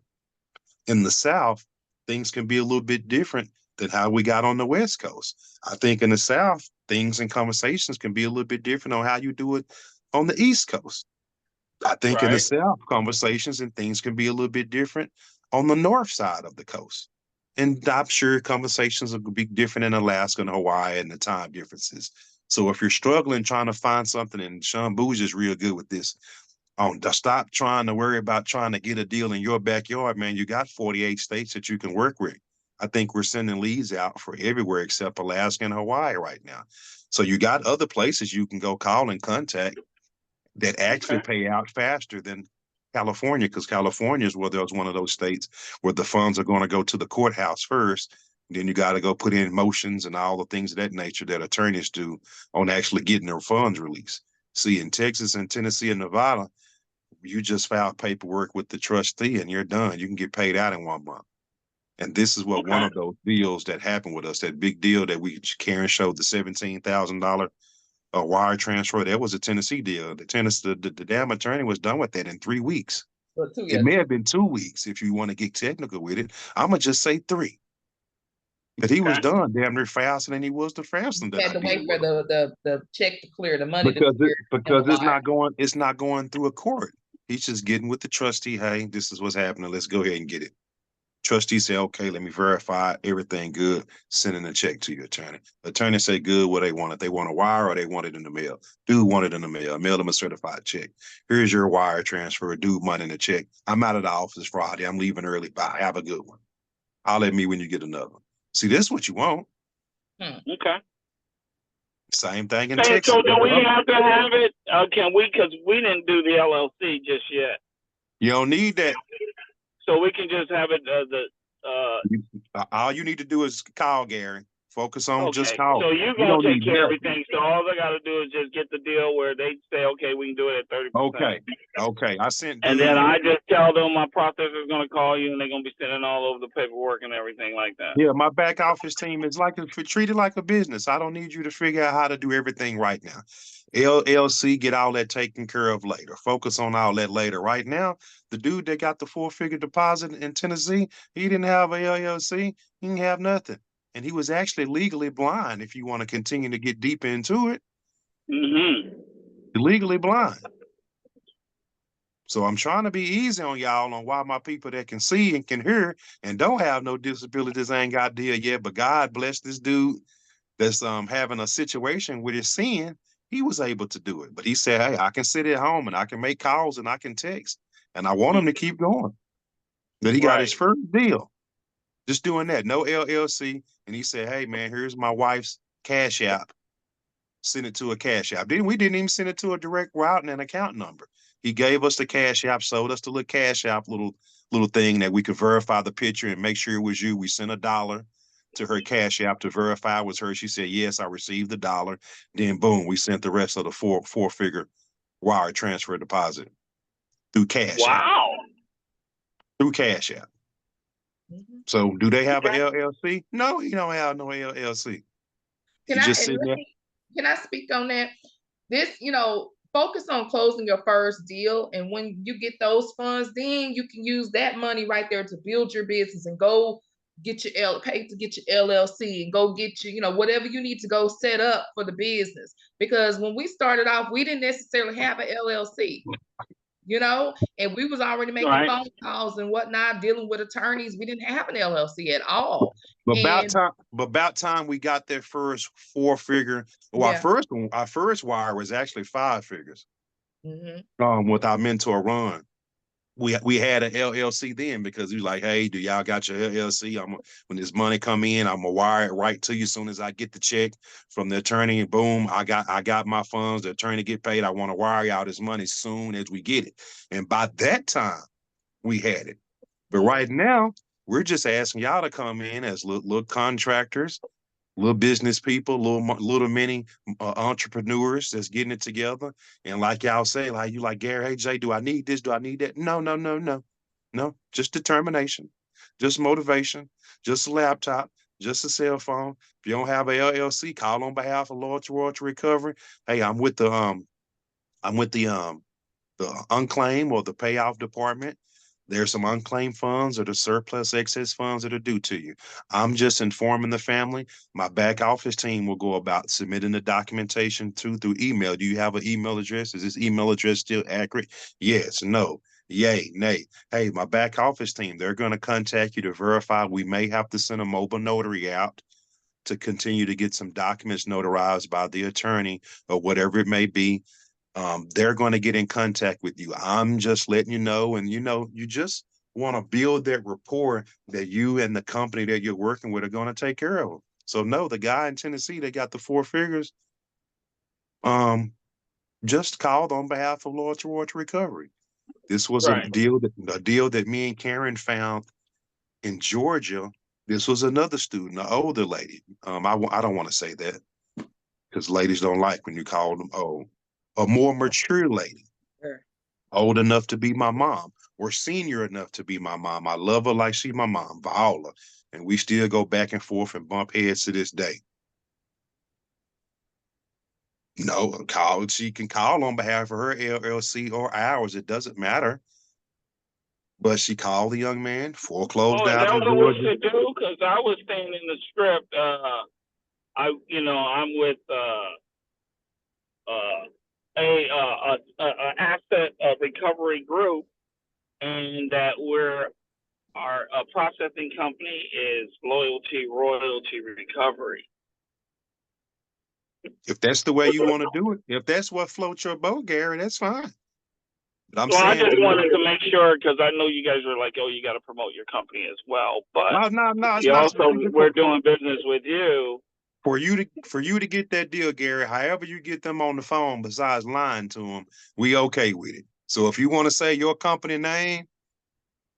in the South, things can be a little bit different than how we got on the West Coast. I think in the South, things and conversations can be a little bit different on how you do it on the East Coast. I think in the South, conversations and things can be a little bit different on the north side of the coast. And I'm sure conversations will be different in Alaska and Hawaii and the time differences. So if you're struggling trying to find something, and Sean Booz is real good with this, stop trying to worry about trying to get a deal in your backyard, man. You got 48 states that you can work with. I think we're sending leads out for everywhere except Alaska and Hawaii right now. So you got other places you can go call and contact that actually pay out faster than California, because California is one of those states where the funds are going to go to the courthouse first. Then you got to go put in motions and all the things of that nature that attorneys do on actually getting their funds released. See, in Texas and Tennessee and Nevada, you just file paperwork with the trustee and you're done. You can get paid out in 1 month. And this is what one of those deals that happened with us, that big deal that Karen showed, the $17,000 a wire transfer. That was a Tennessee deal. The damn attorney was done with that in 3 weeks. It may have been 2 weeks if you want to get technical with it. I'm gonna just say 3. But he was done damn near faster than he was the fastest. You had to wait for the check to clear, the money because to clear. Because it's not going through a court. He's just getting with the trustee. Hey, this is what's happening. Let's go ahead and get it Trustee said, okay, let me verify everything good. Sending a check to your attorney. Attorney say good what they wanted. They want a wire or they want it in the mail. Dude want it in the mail. Mail them a certified check. Here's your wire transfer. Dude money in the check. I'm out of the office Friday. I'm leaving early. Bye. Have a good one. Holler at me when you get another one. See, this is what you want. Okay. Same thing in And Texas. so do we have to have it? Can we? Because we didn't do the LLC just yet. You don't need that. So we can just have it. All you need to do is call Gary. Focus on just Okay. call. So you're You gonna don't take need care of nothing. everything. So all I got to do is just get the deal where they say, okay, we can do it at 30%. Okay. I sent. And then I just tell them my processor is gonna call you, and they're gonna be sending all over the paperwork and everything like that. Yeah, my back office team is treated like a business. I don't need you to figure out how to do everything right now. LLC, get all that taken care of later. Focus on all that later. Right now, the dude that got the 4-figure deposit in Tennessee, he didn't have a LLC. He didn't have nothing. And he was actually legally blind, if you want to continue to get deep into it. Legally blind. So I'm trying to be easy on y'all on why my people that can see and can hear and don't have no disabilities ain't got deal yet. But God bless this dude that's having a situation with his seeing. He was able to do it. But he said, hey, I can sit at home and I can make calls and I can text. And I want him to keep going. But he got his first deal. Just doing that. No LLC. And he said, hey man, here's my wife's Cash App. Send it to a Cash App. We didn't even send it to a direct route and an account number. He gave us the Cash App, sold us the little Cash App little thing that we could verify the picture and make sure it was you. We sent $1 to her Cash App to verify it was her. She said, yes, I received the $1. Then boom, we sent the rest of the four-figure wire transfer deposit through Cash App. Through Cash App. So do they have an LLC? No, he don't have no LLC. Can I speak on that? This, focus on closing your first deal. And when you get those funds, then you can use that money right there to build your business and go get your pay to get your LLC and go get your, whatever you need to go set up for the business. Because when we started off, we didn't necessarily have an LLC. And we was already making phone calls and whatnot, dealing with attorneys. We didn't have an LLC at all. But about time we got that first 4-figure. Well, our first wire was actually 5 figures. With our mentor Ron. We had an LLC then because he was like, hey, do y'all got your LLC? When this money come in, I'm gonna wire it right to you as soon as I get the check from the attorney. And boom, I got my funds. The attorney get paid. I want to wire y'all this money as soon as we get it. And by that time, we had it. But right now, we're just asking y'all to come in as little contractors, little business people, little mini entrepreneurs that's getting it together. And like y'all say, like Gary, hey Jay, do I need this? Do I need that? No. Just determination, just motivation, just a laptop, just a cell phone. If you don't have a LLC, call on behalf of Lord to Recovery. Hey, I'm with the unclaimed or the payoff department. There's some unclaimed funds or the surplus excess funds that are due to you. I'm just informing the family. My back office team will go about submitting the documentation through email. Do you have an email address? Is this email address still accurate? Yes, no, yay, nay. Hey, my back office team, they're going to contact you to verify. We may have to send a mobile notary out to continue to get some documents notarized by the attorney or whatever it may be. They're going to get in contact with you. I'm just letting you know, and you just want to build that rapport that you and the company that you're working with are going to take care of them. So no, the guy in Tennessee that got the 4 figures, just called on behalf of Lord to Recovery. This was a deal that me and Karen found in Georgia. This was another student, an older lady. I don't want to say that because ladies don't like when you call them old. A more mature lady, old enough to be my mom or senior enough to be my mom. I love her like she's my mom, Viola. And we still go back and forth and bump heads to this day. No, she can call on behalf of her LLC or ours. It doesn't matter. But she called the young man, foreclosed out in Georgia. That's what we should do, because I was saying in the script, I'm with a asset recovery group, and that we're Our processing company is Loyalty Royalty Recovery. If that's the way you want to do it, if that's what floats your boat, Gary, that's fine. But I'm Well, I saying just wanted to make sure, because I know you guys are like, oh, you got to promote your company as well. But no, it's we not also, specific we're doing business with you. for you to get that deal, Gary. However you get them on the phone, besides lying to them, we okay with it. So if you want to say your company name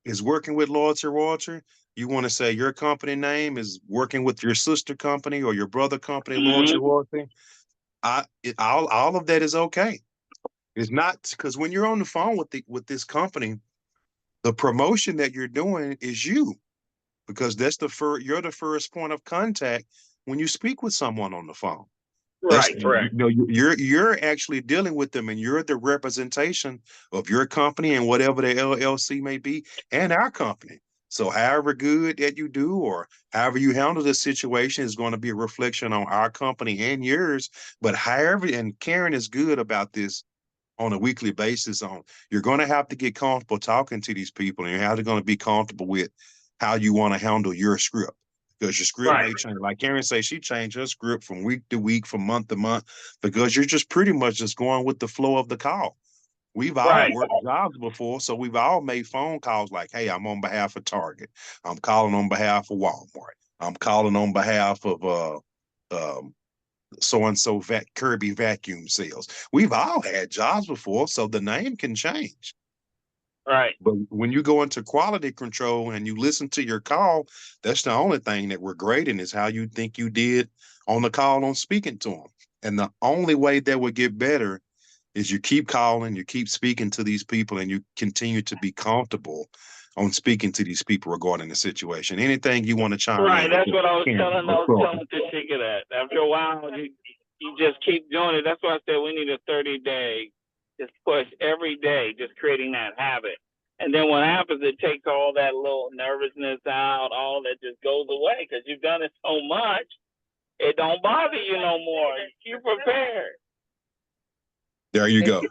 is working with Loyalty Royalty, you want to say your company name is working with your sister company or your brother company, Loyalty Royalty, all of that is okay. It's not because when you're on the phone with this company, the promotion that you're doing is you, because that's you're the first point of contact when you speak with someone on the phone. That's Right, correct. you're actually dealing with them, and you're the representation of your company and whatever the LLC may be, and our company. So however good that you do, or however you handle the situation, is going to be a reflection on our company and yours. But however, and Karen is good about this on a weekly basis, on you're going to have to get comfortable talking to these people, and you're going to be comfortable with how you want to handle your script, because your script may change. Like Karen says, she changed her script from week to week, from month to month, because you're just pretty much just going with the flow of the call. We've all worked jobs before, so we've all made phone calls like, hey, I'm on behalf of Target, I'm calling on behalf of Walmart, I'm calling on behalf of so and so Kirby vacuum sales. We've all had jobs before, so the name can change. Right. But when you go into quality control and you listen to your call, that's the only thing that we're grading, is how you think you did on the call on speaking to them. And the only way that would get better is you keep calling, you keep speaking to these people, and you continue to be comfortable on speaking to these people regarding the situation. Anything you want to chime in? Right, that's what I was Karen, telling Tashika that. After a while, you just keep doing it. That's why I said we need a 30-day just push every day, just creating that habit. And then what happens, it takes all that little nervousness out, all that just goes away, because you've done it so much, it don't bother you no more. You're prepared. There you go.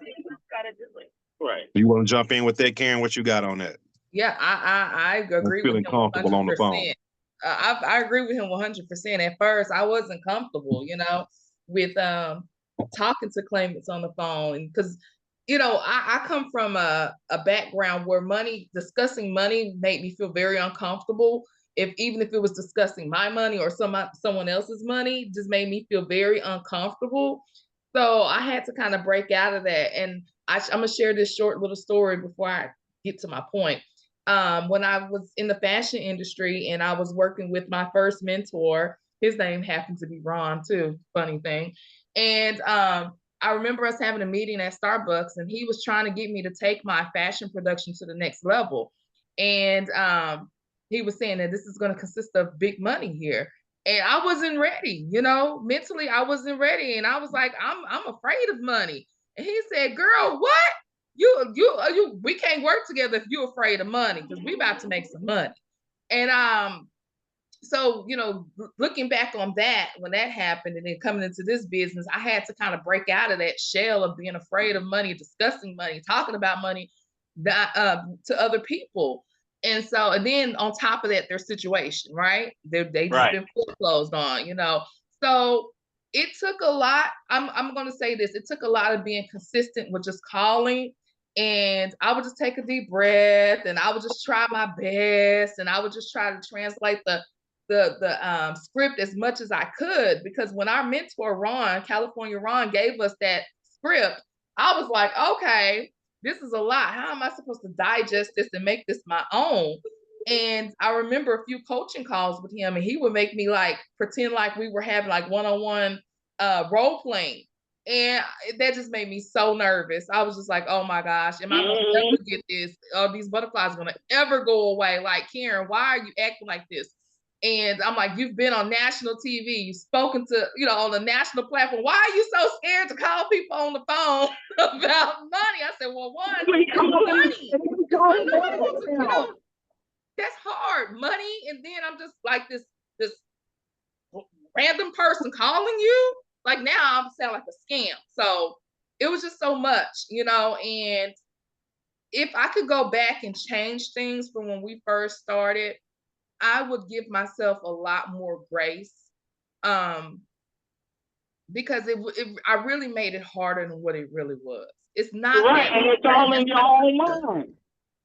Right. You want to jump in with that, Karen? What you got on that? Yeah, I agree with Feeling him comfortable on the phone. 100%. I agree with him 100%. At first, I wasn't comfortable, with talking to claimants on the phone, because I come from a background where discussing money made me feel very uncomfortable. Even if it was discussing my money or someone else's money, just made me feel very uncomfortable. So I had to kind of break out of that, and I'm gonna share this short little story before I get to my point. When I was in the fashion industry and I was working with my first mentor, his name happened to be Ron too, funny thing. And I remember us having a meeting at Starbucks, and he was trying to get me to take my fashion production to the next level. And he was saying that this is going to consist of big money here. And I wasn't ready, mentally I wasn't ready. And I was like, I'm afraid of money. And he said, girl, what? We can't work together if you're afraid of money, because we about to make some money. And so looking back on that, when that happened, and then coming into this business, I had to kind of break out of that shell of being afraid of money, discussing money, talking about money to other people. And so, and then on top of that, their situation, right? They just been foreclosed on, So it took a lot. I'm going to say this. It took a lot of being consistent with just calling. And I would just take a deep breath, and I would just try my best, and I would just try to translate the script as much as I could, because when our mentor California Ron, gave us that script, I was like, okay, this is a lot. How am I supposed to digest this and make this my own? And I remember a few coaching calls with him, and he would make me like pretend like we were having like one-on-one role playing. And that just made me so nervous. I was just like, oh my gosh, am I going to ever get this? Are these butterflies going to ever go away? Like, Karen, why are you acting like this? And I'm like, you've been on national TV, you've spoken to, on the national platform. Why are you so scared to call people on the phone about money? I said, well, one, it's money. That's hard, money. And then I'm just like this random person calling you. Like, now I sound like a scam. So it was just so much, and if I could go back and change things from when we first started, I would give myself a lot more grace. Because I really made it harder than what it really was. It's not Right, that and it's all in your own mind.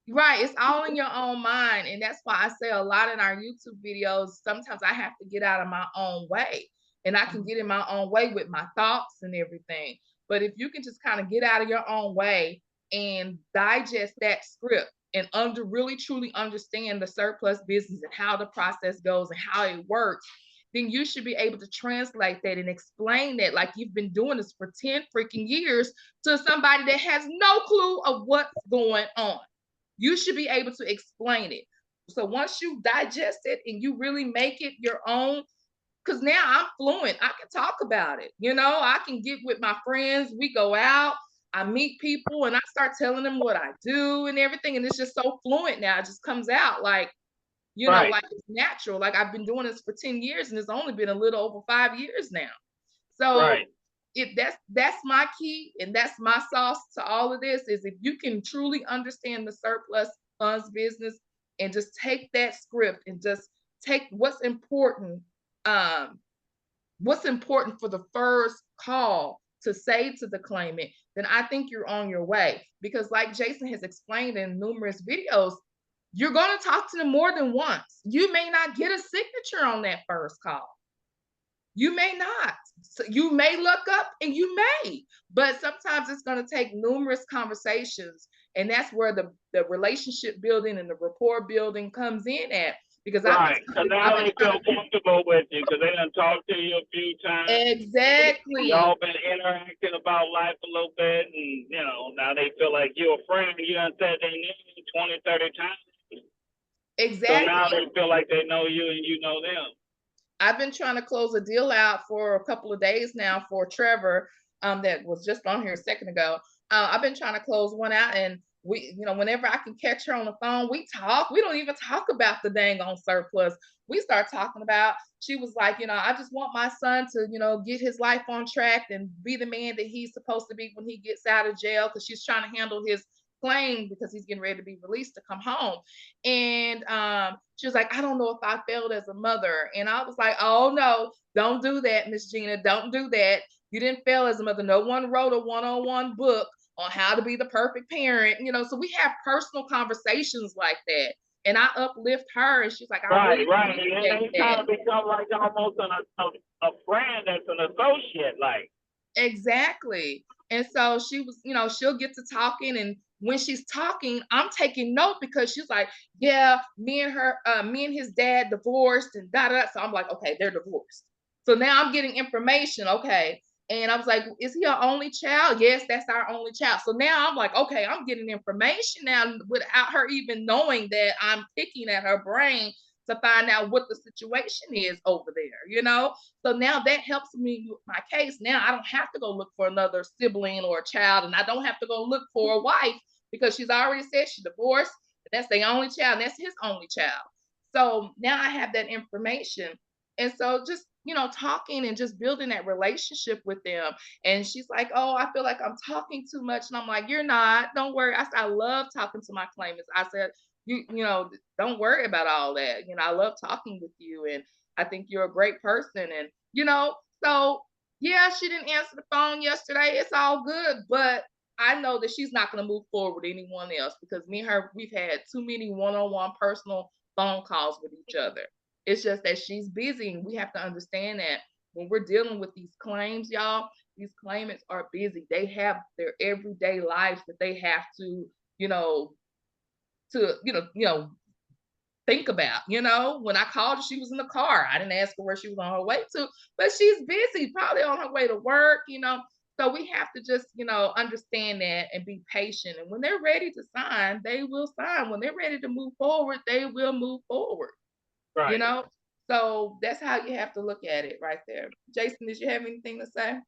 right. It's all in your own mind. And that's why I say a lot in our YouTube videos, sometimes I have to get out of my own way. And I can get in my own way with my thoughts and everything. But if you can just kind of get out of your own way and digest that script and really truly understand the surplus business and how the process goes and how it works, then you should be able to translate that and explain that like you've been doing this for 10 freaking years to somebody that has no clue of what's going on. You should be able to explain it. So once you digest it and you really make it your own, because now I'm fluent, I can talk about it. I can get with my friends, we go out, I meet people, and I start telling them what I do and everything. And it's just so fluent now. It just comes out like, Right. like it's natural. Like I've been doing this for 10 years and it's only been a little over 5 years now. So Right. that's my key and that's my sauce to all of this is if you can truly understand the surplus funds business and just take that script and just take what's important for the first call to say to the claimant, then I think you're on your way. Because like Jason has explained in numerous videos, you're going to talk to them more than once. You may not get a signature on that first call. You may not. So you may look up and you may, but sometimes it's going to take numerous conversations. And that's where the relationship building and the rapport building comes in at. Because right, because now they feel comfortable with you because they done talked to you a few times. Exactly. Y'all been interacting about life a little bit, and now they feel like you're a friend. You done said they name 20, 30 times. Exactly. So now they feel like they know you and you know them. I've been trying to close a deal out for a couple of days now for Trevor, that was just on here a second ago. I've been trying to close one out, and we, whenever I can catch her on the phone, we talk. We don't even talk about the dang on surplus. We start talking about, she was like, I just want my son to, get his life on track and be the man that he's supposed to be when he gets out of jail, because she's trying to handle his claim because he's getting ready to be released to come home. And she was like, I don't know if I failed as a mother. And I was like, oh no, don't do that, Miss Gina. Don't do that. You didn't fail as a mother. No one wrote a one-on-one book on how to be the perfect parent. So we have personal conversations like that. And I uplift her, and she's like, I really appreciate and they kind of become like almost a friend that's an associate, like. Exactly. And so she was, she'll get to talking, and when she's talking, I'm taking note because she's like, yeah, me and his dad divorced and da. So I'm like, okay, they're divorced. So now I'm getting information. Okay. And I was like, is he our only child? Yes, that's our only child. So now I'm like, okay, I'm getting information now without her even knowing that I'm picking at her brain to find out what the situation is over there, So now that helps me with my case. Now I don't have to go look for another sibling or a child, and I don't have to go look for a wife because she's already said she's divorced. That's the only child. And that's his only child. So now I have that information. And so just, talking and just building that relationship with them. And she's like, oh, I feel like I'm talking too much. And I'm like, you're not. Don't worry. I said, I love talking to my claimants. I said, don't worry about all that. I love talking with you. And I think you're a great person. And, so yeah, she didn't answer the phone yesterday. It's all good. But I know that she's not going to move forward with anyone else because me and her, we've had too many one-on-one personal phone calls with each other. It's just that she's busy, and we have to understand that when we're dealing with these claims, y'all, these claimants are busy. They have their everyday lives that they have to, think about. When I called her, she was in the car. I didn't ask her where she was on her way to, but she's busy, probably on her way to work, So we have to just, understand that and be patient. And when they're ready to sign, they will sign. When they're ready to move forward, they will move forward. Right. So that's how you have to look at it right there. Jason, did you have anything to say?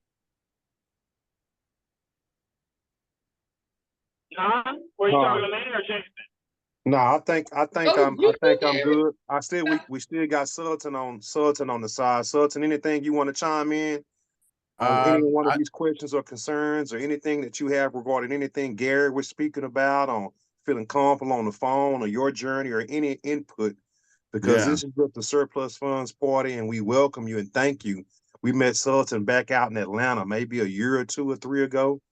Were you talking to me or Jason? No, I think I'm good. I still we still got Sultan on the side. Sultan, anything you want to chime in on any one of these questions or concerns or anything that you have regarding anything Gary was speaking about on feeling comfortable on the phone or your journey or any input, because Yeah. this is just the surplus funds party, and we welcome you and thank you. We met Sultan back out in Atlanta maybe a year or 2 or 3 ago,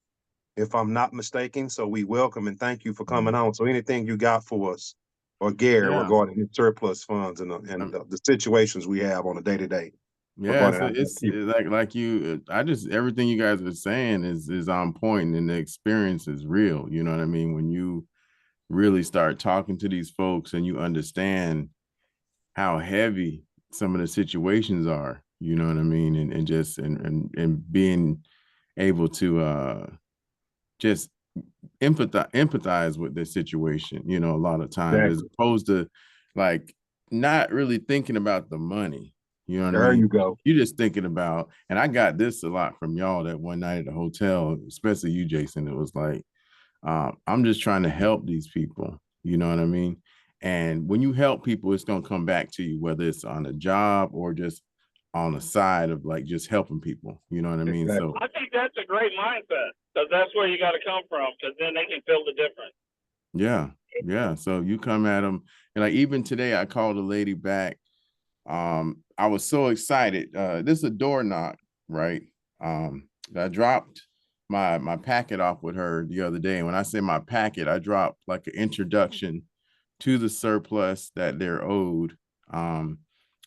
if I'm not mistaken. So we welcome and thank you for coming on. So anything you got for us or Gary Yeah. regarding the surplus funds and the situations we have on a day-to-day Yeah, regarding so our it's people. like you, I just, everything you guys are saying is on point, and the experience is real. You know what I mean? When you really start talking to these folks and you understand how heavy some of the situations are, you know what I mean? And just, and being able to just empathize with the situation, you know, a lot of times, as Exactly. opposed to like not really thinking about the money. You know what I There mean? you go. You're just thinking about, and I got this a lot from y'all that one night at the hotel, especially you, Jason. It was like, I'm just trying to help these people. You know what I mean? And when you help people, it's gonna come back to you, whether it's on a job or just on the side of like just helping people. You know what I mean? Exactly. So I think that's a great mindset, because that's where you got to come from, because then they can feel the difference. yeah, yeah. So you come at them, and like even today, I called a lady back. I was so excited. This is a door knock, right? I dropped my packet off with her the other day. And when I say my packet, I dropped like an introduction to the surplus that they're owed, um,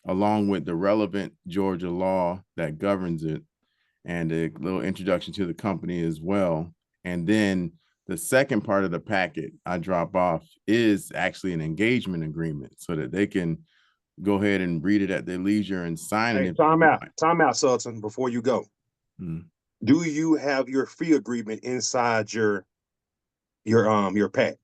along with the relevant Georgia law that governs it, and a little introduction to the company as well. And then the second part of the packet I drop off is actually an engagement agreement, so that they can go ahead and read it at their leisure and sign it Hey, if they want. time out, Sultan, before you go. Do you have your fee agreement inside your pack?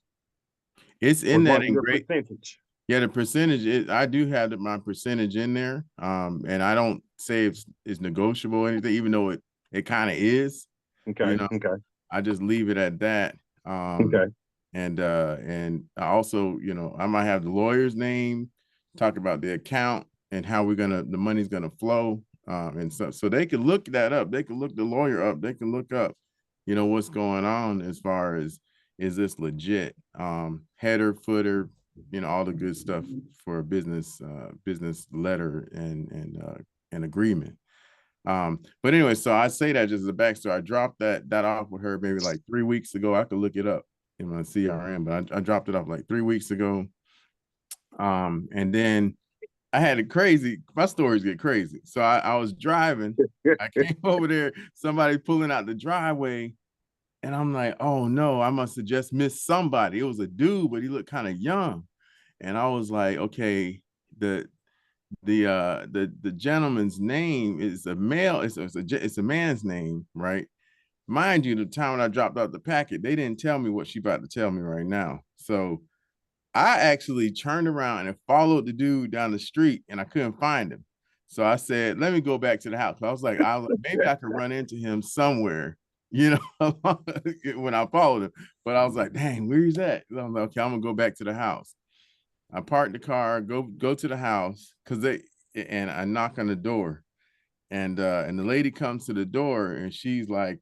It's in that Regarding in your great. percentage. Yeah, the percentage is, I do have my percentage in there. And I don't say it's negotiable or anything, even though it kind of is. Okay. You know, Okay. I just leave it at that. Okay. And I also, you know, I might have the lawyer's name, talk about the account and how the money's gonna flow. And so they can look that up. They can look the lawyer up. They can look up, you know, what's going on as far as, is this legit? Header, footer, you know, all the good stuff for a business letter and agreement. But anyway, so I say that just as a backstory. I dropped that off with her maybe like 3 weeks ago. I could look it up in my CRM, but I dropped it off like 3 weeks ago. And then I had it crazy. My stories get crazy. So I was driving. I came over there, somebody pulling out the driveway, and I'm like, oh no, I must have just missed somebody. It was a dude, but he looked kind of young. And I was like, okay, the gentleman's name is a male, it's a man's name, right? Mind you, the time when I dropped out the packet, they didn't tell me what she about to tell me right now. So I actually turned around and followed the dude down the street, and I couldn't find him. So I said, let me go back to the house. I was like, maybe I could run into him somewhere, you know, when I followed him. But I was like, dang, where he's at? I was like, okay, I'm gonna go back to the house. I parked the car, go to the house, and I knock on the door, and the lady comes to the door, and she's like,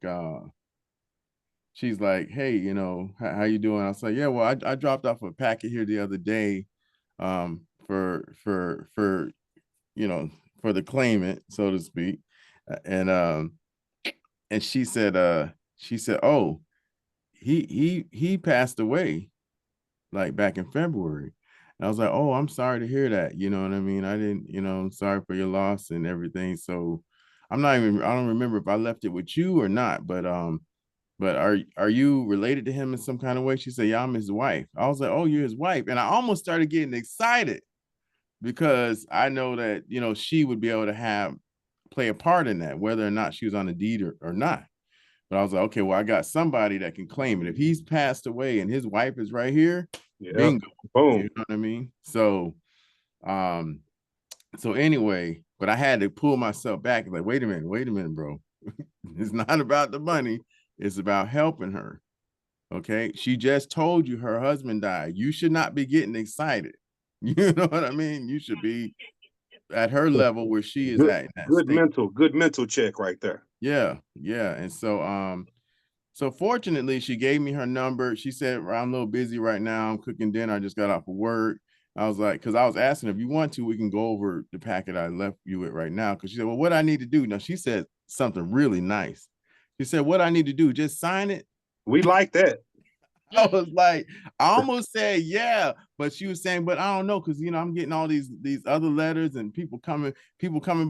hey, you know, how you doing? I was like, yeah, well, I dropped off a packet here the other day, for you know, for the claimant, so to speak, and she said, oh, he passed away like back in February. And I was like, oh, I'm sorry to hear that. You know what I mean? I didn't, you know, sorry for your loss and everything. So I don't remember if I left it with you or not, but are you related to him in some kind of way? She said, yeah, I'm his wife. I was like, oh, you're his wife. And I almost started getting excited because I know that, you know, she would be able to play a part in that, whether or not she was on the deed or not. But I was like, okay, well, I got somebody that can claim it. If he's passed away and his wife is right here, Yeah. bingo. Boom. You know what I mean? So, so anyway, but I had to pull myself back. Like, wait a minute, bro. It's not about the money. It's about helping her. Okay. She just told you her husband died. You should not be getting excited. You know what I mean? You should be at her level where she is at in that state. Good mental check right there. Yeah. Yeah. And so, So fortunately, she gave me her number. She said, I'm a little busy right now. I'm cooking dinner. I just got off of work. I was like, because I was asking if you want to, we can go over the packet I left you with right now. Because she said, well, what I need to do? Now, she said something really nice. She said, what I need to do, just sign it. We like that. I was like, I almost said, yeah, but she was saying, but I don't know, because I'm getting all these other letters and people coming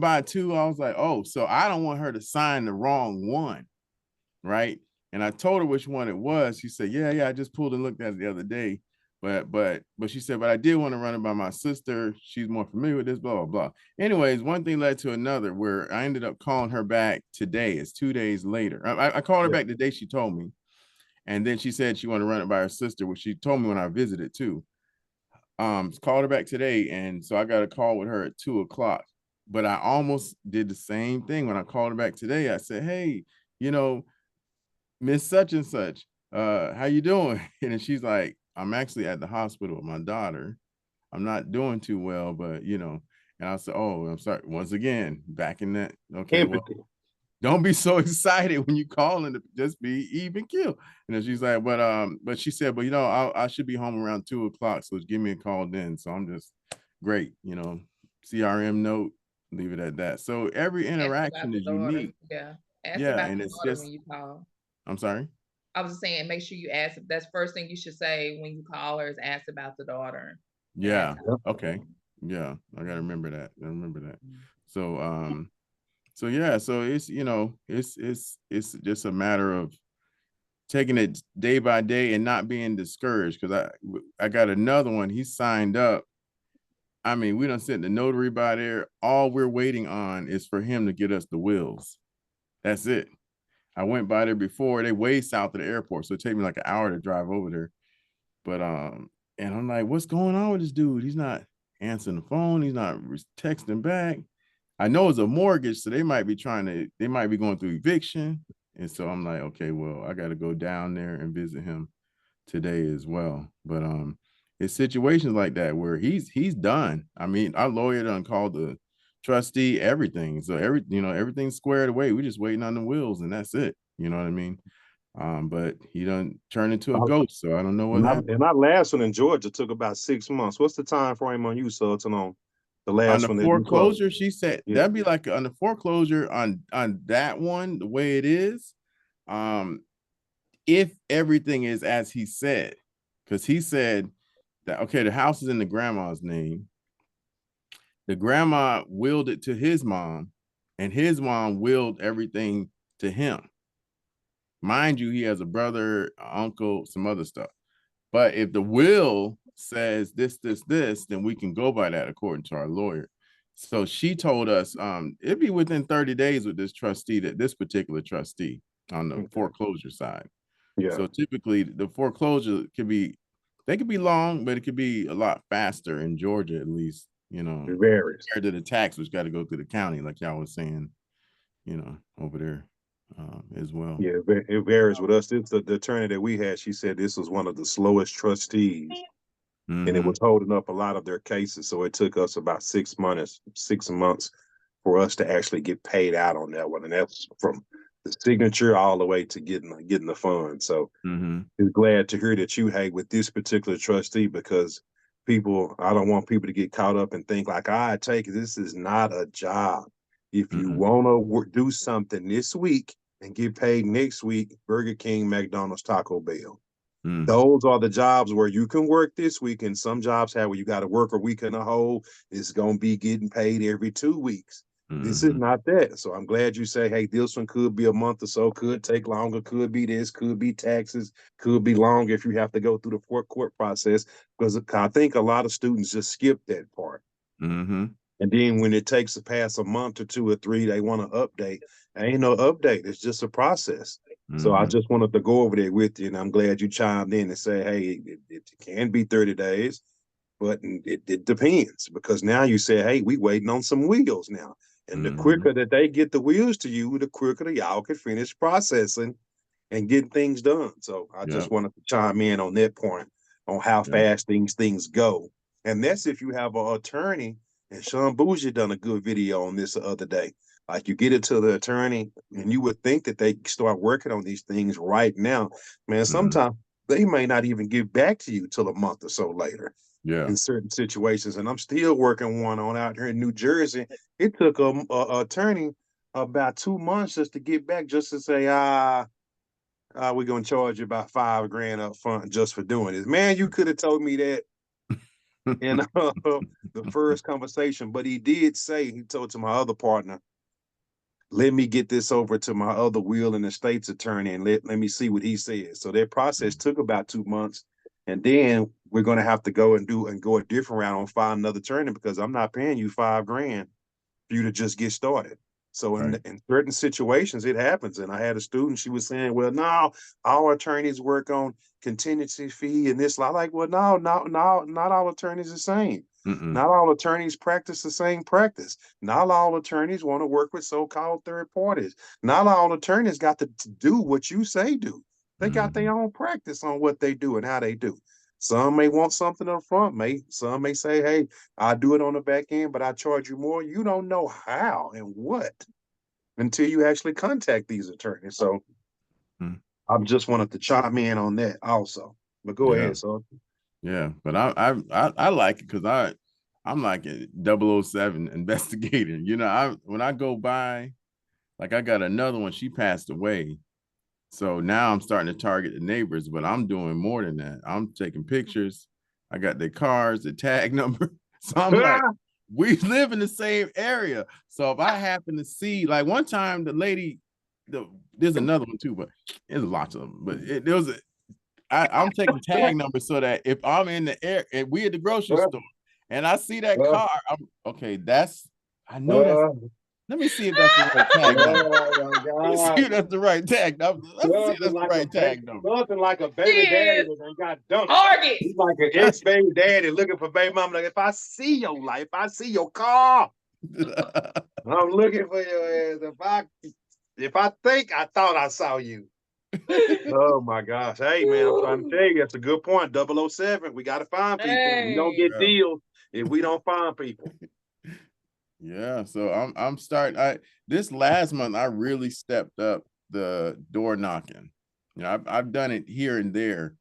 by too. I was like, oh, so I don't want her to sign the wrong one, right? And I told her which one it was. She said, yeah, I just pulled and looked at it the other day. But she said, but I did want to run it by my sister. She's more familiar with this, blah, blah, blah. Anyways, one thing led to another where I ended up calling her back today. It's 2 days later. I called her back the day she told me. And then she said she wanted to run it by her sister, which she told me when I visited too. Called her back today. And so I got a call with her at 2:00. But I almost did the same thing when I called her back today. I said, hey, Miss such and such, how you doing? And she's like, I'm actually at the hospital with my daughter. I'm not doing too well, but and I said, oh, I'm sorry. Once again, back in that. Okay, Empathy. well, don't be so excited when you call and just be even keel. And then she's like, but she said, but I should be home around 2:00, so give me a call then. So I'm just great, CRM note, leave it at that. So every interaction is unique. Yeah. Ask Yeah, about and the it's daughter just when you call. I'm sorry. I was saying, make sure you ask. That's first thing you should say when you call her is ask about the daughter. Yeah. Okay. Yeah, I gotta remember that. So yeah, so it's it's just a matter of taking it day by day and not being discouraged, because I got another one. He signed up. I mean, we done sent the notary by there. All we're waiting on is for him to get us the wills. That's it. I went by there before. They way south of the airport, so it take me like an hour to drive over there. But and I'm like, what's going on with this dude? He's not answering the phone. He's not texting back. I know it's a mortgage, so they might be going through eviction. And so I'm like, okay, well, I got to go down there and visit him today as well. But it's situations like that where he's done. I mean, our lawyer done called the trustee, everything. So everything's squared away. We're just waiting on the wills, and that's it. You know what I mean? But he done turned into a ghost, so I don't know what happened. And our last one in Georgia took about 6 months. What's the time frame on you, Sultan, on the last On one the that you closed? foreclosure, she said Yeah. that'd be like on the foreclosure on that one, the way it is. If everything is as he said, because he said that, okay, the house is in the grandma's name. The grandma willed it to his mom, and his mom willed everything to him. Mind you, he has a brother, uncle, some other stuff. But if the will says this, then we can go by that according to our lawyer. So she told us it'd be within 30 days with this particular trustee on the foreclosure side. Yeah. So typically the foreclosure could be long, but it could be a lot faster in Georgia, at least, It varies. compared to the tax, which got to go through the county, like y'all was saying, over there as well. Yeah, it varies with us. It's the attorney that we had. She said this was one of the slowest trustees, and it was holding up a lot of their cases. So it took us about 6 months for us to actually get paid out on that one, and that's from the signature all the way to getting the funds. So it's glad to hear that you hang with this particular trustee, because I don't want people to get caught up and think like, I take it. This is not a job. If you want to do something this week and get paid next week, Burger King, McDonald's, Taco Bell. Those are the jobs where you can work this week, and some jobs have where you got to work a week and a whole. It's going to be getting paid every 2 weeks. This is not that. So I'm glad you say, hey, this one could be a month or so, could take longer, could be this, could be taxes, could be longer if you have to go through the court process, because I think a lot of students just skip that part. And then when it takes to pass a month or 2 or 3, they want to update. Ain't no update. It's just a process. So I just wanted to go over there with you, and I'm glad you chimed in and say, hey, it can be 30 days, but it depends, because now you say, hey, we waiting on some wheels now. And the quicker that they get the wheels to you, the quicker that y'all can finish processing and getting things done. So I just wanted to chime in on that point, on how fast things go. And that's if you have an attorney, and Sean Bougie done a good video on this the other day. Like you get it to the attorney, and you would think that they start working on these things right now. Man, sometimes they may not even get back to you till a month or so later Yeah. in certain situations. And I'm still working one on out here in New Jersey. It took a attorney about 2 months just to get back, just to say, we're gonna charge you about $5,000 up front just for doing this. Man, you could have told me that in the first conversation, but he did say, he told to my other partner, let me get this over to my other will and estates attorney and let me see what he says. So that process took about 2 months. And then we're gonna have to go a different route on find another attorney because I'm not paying you $5,000 for you to just get started. So in certain situations, it happens. And I had a student, she was saying, well, no, our attorneys work on contingency fee and this. I like, well, no, not all attorneys the same. Not all attorneys practice the same practice. Not all attorneys want to work with so-called third parties. Not all attorneys got to do what you say do. They got their own practice on what they do and how they do. Some may want something up front, some may say, hey, I do it on the back end, but I charge you more. You don't know how and what until you actually contact these attorneys. So I just wanted to chime in on that also. But go ahead, so. Yeah, but I like it because I'm like a 007 investigator. You know, when I go by, like I got another one, she passed away. So now I'm starting to target the neighbors, but I'm doing more than that. I'm taking pictures. I got their cars, the tag number. So I'm like, we live in the same area. So if I happen to see, like one time the lady, there's another one too, but there's lots of them. But there was I'm taking tag numbers so that if I'm in the air and we at the grocery store and I see that car, I'm okay. I know that's. Let me see if that's the right tag number. Let me see if that's the right tag number. Let's see if that's the right tag number. Something like a baby daddy that got dumped. Target. He's like an ex-baby daddy looking for baby mama. Like, if I see your life, I see your car. I'm looking for your ass. If I think I thought I saw you. Oh my gosh. Hey man, I'm trying to tell you, that's a good point. 007. We got to find people. Hey. We don't get deals if we don't find people. Yeah, so I'm starting. This last month I really stepped up the door knocking. You know, I've done it here and there,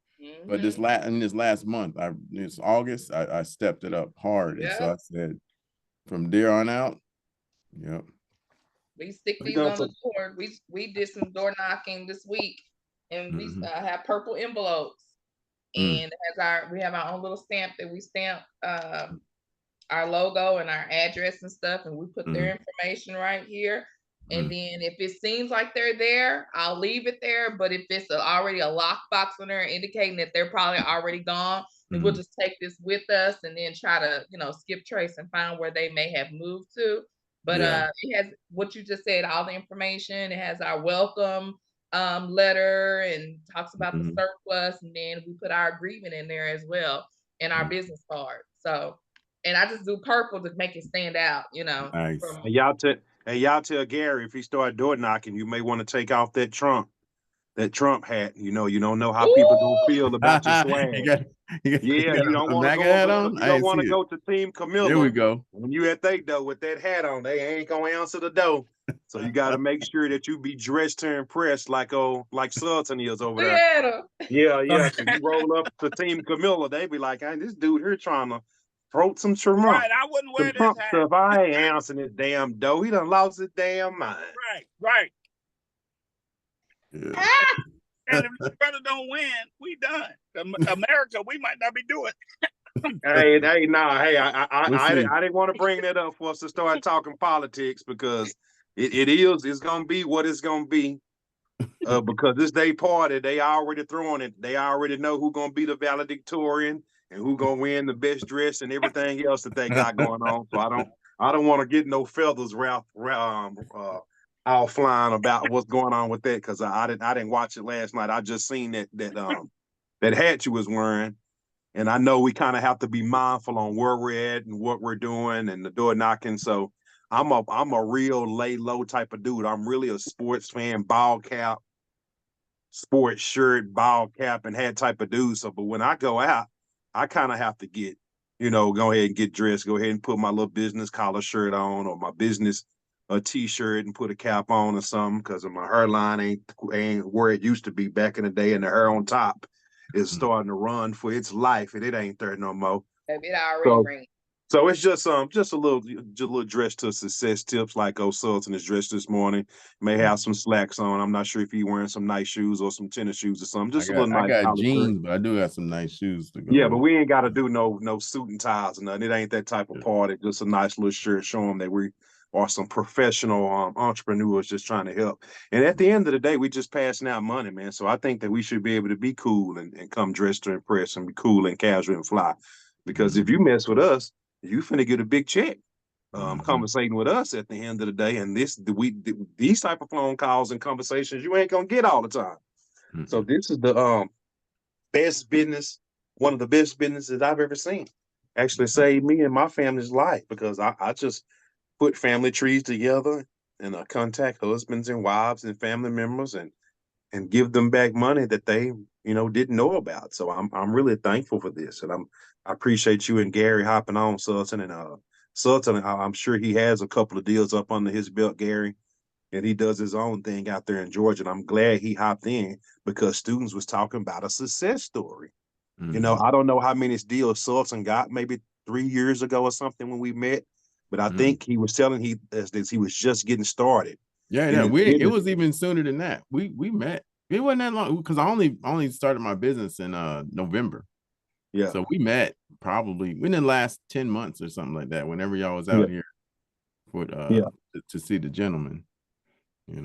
but this last month, it's August, I stepped it up hard. And so I said, from there on out, we stick these on the door. We did some door knocking this week, and we have purple envelopes, and we have our own little stamp that we stamp our logo and our address and stuff, and we put their information right here. And then if it seems like they're there, I'll leave it there. But if it's already a lockbox on there indicating that they're probably already gone, then we'll just take this with us and then try to, skip trace and find where they may have moved to. But it has what you just said, all the information. It has our welcome letter and talks about the surplus, and then we put our agreement in there as well, and our business card. So, and I just do purple to make it stand out, Nice. Y'all tell Gary, if he start door knocking, you may want to take off that Trump hat. You don't know how people gonna feel about your swag. You don't want to go to Team Camilla. There we go. When you at they door with that hat on, they ain't gonna answer the door. So you got to make sure that you be dressed to impress, like Sultan is over there. Yeah. So you roll up to Team Camilla, they be like, hey, this dude here trying to throat some Trump. Right, I wouldn't wear Trump that hat. stuff. I ain't answering this damn door. He done lost his damn mind. Right. Yeah. And if the brother don't win, we done. America, we might not be doing. I didn't want to bring that up for us to start talking politics because it's gonna be what it's gonna be. Because this day party, they already throwing it. They already know who's gonna be the valedictorian and who's gonna win the best dress and everything else that they got going on. So I don't want to get no feathers all flying about what's going on with that, because I didn't watch it last night. I just seen that hat you was wearing. And I know we kind of have to be mindful on where we're at and what we're doing and the door knocking. So I'm a real lay low type of dude. I'm really a sports fan, ball cap, sports shirt, ball cap, and hat type of dude. So, but when I go out, I kind of have to go ahead and get dressed, go ahead and put my little business collar shirt on or my business a t-shirt and put a cap on or something because my hairline ain't where it used to be back in the day, and the hair on top is starting to run for its life, and it ain't there no more. It already So ring. so it's just a little dress to success tips, like old Sultan is dressed this morning. May have some slacks on. I'm not sure if he wearing some nice shoes or some tennis shoes or something. Just a little I nice got collar shirt. jeans, but I do have some nice shoes to go. Yeah, but we ain't got to do no suit and ties or nothing. It ain't that type of Yeah. party. Just a nice little shirt, show them that we are some professional entrepreneurs just trying to help. And at the end of the day, we just passing out money, man. So I think that we should be able to be cool and come dressed to impress and be cool and casual and fly. Because if you mess with us, you finna get a big check. Conversating with us at the end of the day, and these type of phone calls and conversations you ain't gonna get all the time. So this is the best business, one of the best businesses I've ever seen. Actually saved me and my family's life because I just put family trees together and contact husbands and wives and family members and give them back money that they didn't know about. So I'm really thankful for this, and I appreciate you and Gary hopping on, Sultan. And Sultan, I'm sure he has a couple of deals up under his belt, Gary, and he does his own thing out there in Georgia. And I'm glad he hopped in because students was talking about a success story. I don't know how many deals Sultan got, maybe 3 years ago or something when we met, but I think he was telling he was just getting started. Yeah, And it was even sooner than that. We met. It wasn't that long because I only started my business in November. Yeah. So we met probably within the last 10 months or something like that, whenever y'all was out here for to see the gentleman.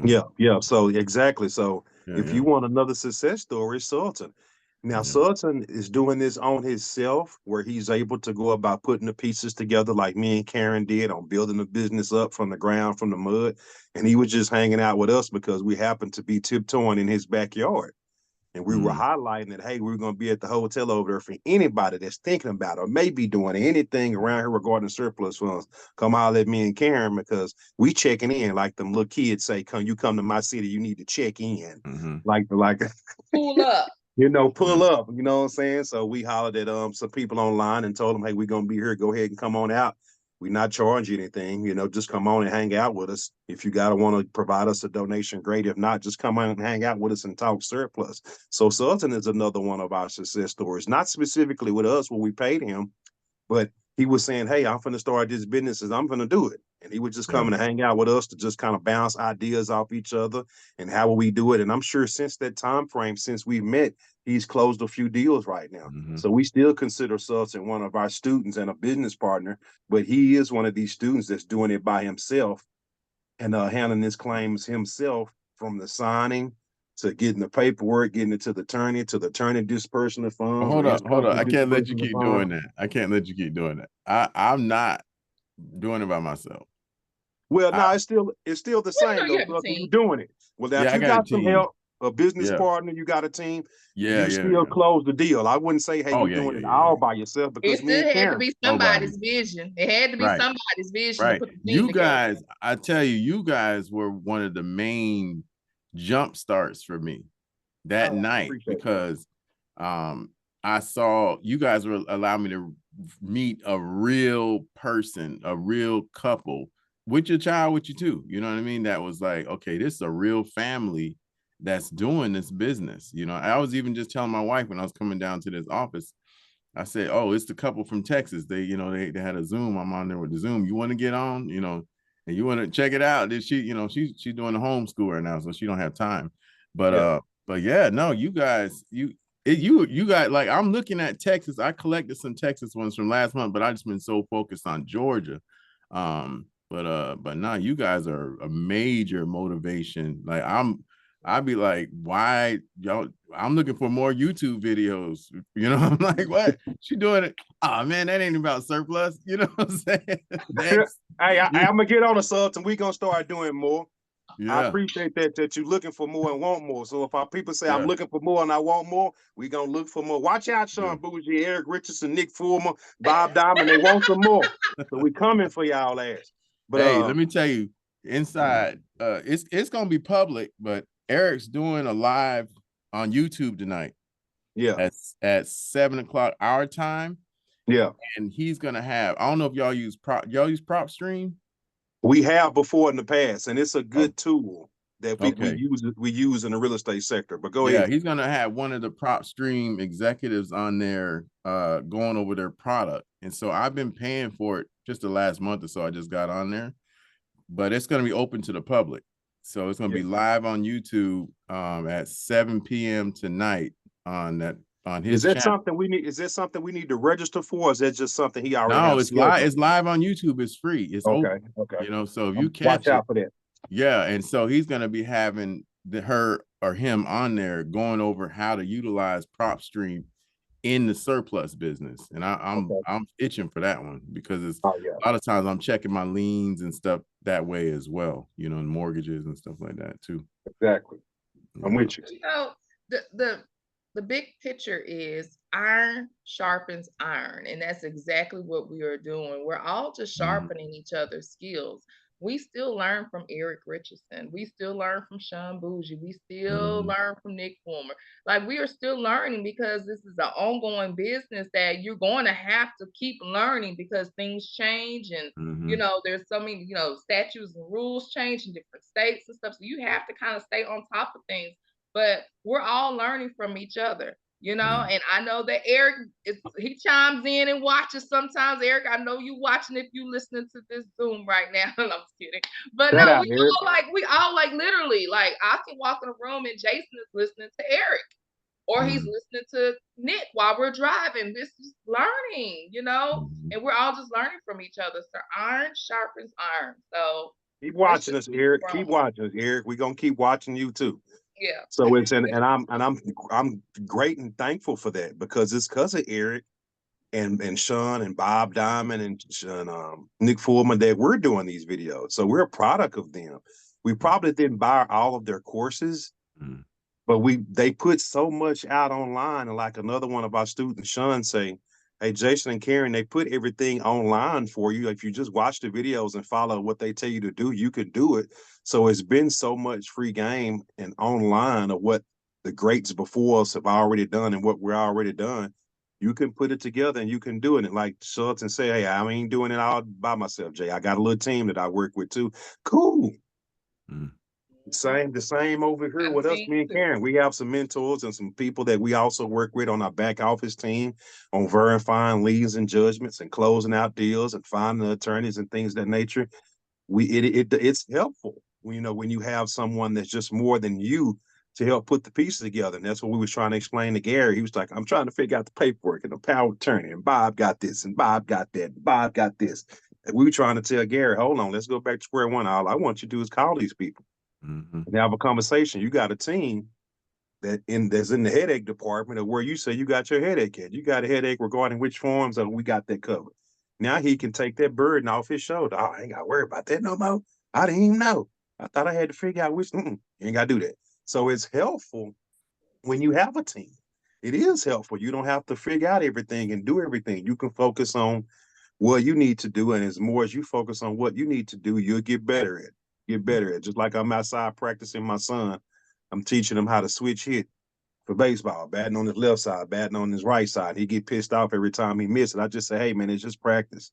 Yeah. So exactly. So if you yeah. want another success story, Sultan. Now Sultan is doing this on himself, where he's able to go about putting the pieces together like me and Karen did on building the business up from the ground, from the mud. And he was just hanging out with us because we happened to be tiptoeing in his backyard. And we were highlighting that, hey, we're going to be at the hotel over there for anybody that's thinking about or maybe doing anything around here regarding surplus funds. Come holler at me and Karen because we checking in like them little kids say, come to my city, you need to check in. Like Pull up. Pull up, you know what I'm saying? So we hollered at some people online and told them, hey, we're going to be here. Go ahead and come on out. We're not charging you anything, just come on and hang out with us. If you want to provide us a donation, great. If not, just come on and hang out with us and talk surplus. So Sultan is another one of our success stories, not specifically with us where we paid him, but he was saying, hey, I'm going to start this business and I'm going to do it. And he would just come and hang out with us to just kind of bounce ideas off each other and how will we do it. And I'm sure since that time frame, since we met, he's closed a few deals right now. So we still consider Sultan one of our students and a business partner, but he is one of these students that's doing it by himself and handling his claims himself, from the signing to getting the paperwork, getting it to the attorney dispersing the funds. Hold on. I can't let you keep doing that. I can't let you keep doing that. I'm not doing it by myself. Well, no, it's still the same though. You're doing it. Well, now if you got some help, a business partner, you got a team, you still close the deal. I wouldn't say, hey, you're doing it all by yourself, because it still had to be somebody's vision. It had to be somebody's vision to put the team you together. guys, I tell you, you guys were one of the main jump starts for me that night, because I saw you guys were allowing me to meet a real person, a real couple with your child, with you too. You know what I mean? That was like, okay, this is a real family that's doing this business. I was even just telling my wife when I was coming down to this office, I said, oh, it's the couple from Texas. They had a Zoom. I'm on there with the Zoom. You want to get on, and you want to check it out. She's doing the homeschool right now, so she don't have time. But yeah, no, you guys, you guys, like, I'm looking at Texas. I collected some Texas ones from last month, but I just been so focused on Georgia. But now you guys are a major motivation. Like, I'd be like, why y'all? I'm looking for more YouTube videos. I'm like, what? She doing it? Oh man, that ain't about surplus. You know what I'm saying? Hey, I'm gonna get on the subs and we're gonna start doing more. I appreciate that you're looking for more and want more. So if our people say I'm looking for more and I want more, we're gonna look for more. Watch out, Sean Bougie, Eric Richardson, Nick Fulmer, Bob Diamond. They want some more. So we coming for y'all ass. But hey, let me tell you, inside, it's gonna be public, but Eric's doing a live on YouTube tonight. Yeah. At 7:00 our time. Yeah. And he's gonna have, I don't know if y'all use PropStream. We have before in the past, and it's a Oh, good tool that we okay. use in the real estate sector. But go Yeah, ahead. he's gonna have one of the prop stream executives on there going over their product. And so I've been paying for it just the last month or so. I just got on there, but it's gonna be open to the public. So it's gonna be live on YouTube at 7 p.m. tonight on Is his that channel. something we need? Is that something we need to register for? Or is that just something he already No, has it's live. scheduled? It's live on YouTube. It's free. It's Okay, open. okay. You know, so if you Watch catch it, out for that. yeah. And so he's gonna be having her or him on there going over how to utilize prop stream in the surplus business. And Okay. I'm itching for that one because it's Oh yeah. a lot of times I'm checking my liens and stuff that way as well, you know, and mortgages and stuff like that too. Exactly. I'm Yeah. with you. You know, the big picture is iron sharpens iron, and that's exactly what we are doing. We're all just sharpening each other's skills. We still learn from Eric Richardson. We still learn from Sean Bougie. We still learn from Nick Former. Like, we are still learning because this is an ongoing business that you're going to have to keep learning because things change and you know, there's so many, you know, statutes and rules change in different states and stuff. So you have to kind of stay on top of things. But we're all learning from each other, you know. And I know that Eric he chimes in and watches sometimes. Eric, I know you watching if you listening to this Zoom right now. I'm just kidding. But Shout no, out, Eric. we all like literally, like, I can walk in a room and Jason is listening to Eric. Or he's listening to Nick while we're driving. This is learning, you know, and we're all just learning from each other. So iron sharpens iron. So Keep let's watching just us, keep Eric. Keep growing. watching us, Eric. We're gonna keep watching you too. Yeah. So it's and I'm great and thankful for that because it's because of Eric and Sean and Bob Diamond and Nick Foreman that we're doing these videos. So we're a product of them. We probably didn't buy all of their courses, but they put so much out online. And like another one of our students, Sean, say, hey, Jason and Karen, they put everything online for you. If you just watch the videos and follow what they tell you to do, you could do it. So it's been so much free game and online of what the greats before us have already done and what we're already done. You can put it together and you can do it. And like Schultz and say, hey, I ain't doing it all by myself, Jay. I got a little team that I work with too. Cool. The same over here with us, me and Karen. We have some mentors and some people that we also work with on our back office team on verifying liens and judgments and closing out deals and finding the attorneys and things of that nature. It's helpful, you know, when you have someone that's just more than you to help put the pieces together. And that's what we was trying to explain to Gary. He was like, I'm trying to figure out the paperwork and the power of attorney, and Bob got this, and Bob got that, and Bob got this. And we were trying to tell Gary, hold on, let's go back to square one. All I want you to do is call these people and have a conversation. You got a team that's in the headache department of where you say you got your headache at. You got a headache regarding which forms, and we got that covered. Now he can take that burden off his shoulder. Oh, I ain't got to worry about that no more. I didn't even know. I thought I had to figure out which. You ain't got to do that. So it's helpful when you have a team. It is helpful. You don't have to figure out everything and do everything. You can focus on what you need to do, and as more as you focus on what you need to do, you'll get better at. Get better at. Just like I'm outside practicing my son, I'm teaching him how to switch hit for baseball, batting on his left side, batting on his right side. He get pissed off every time he misses it. I just say, hey man, it's just practice.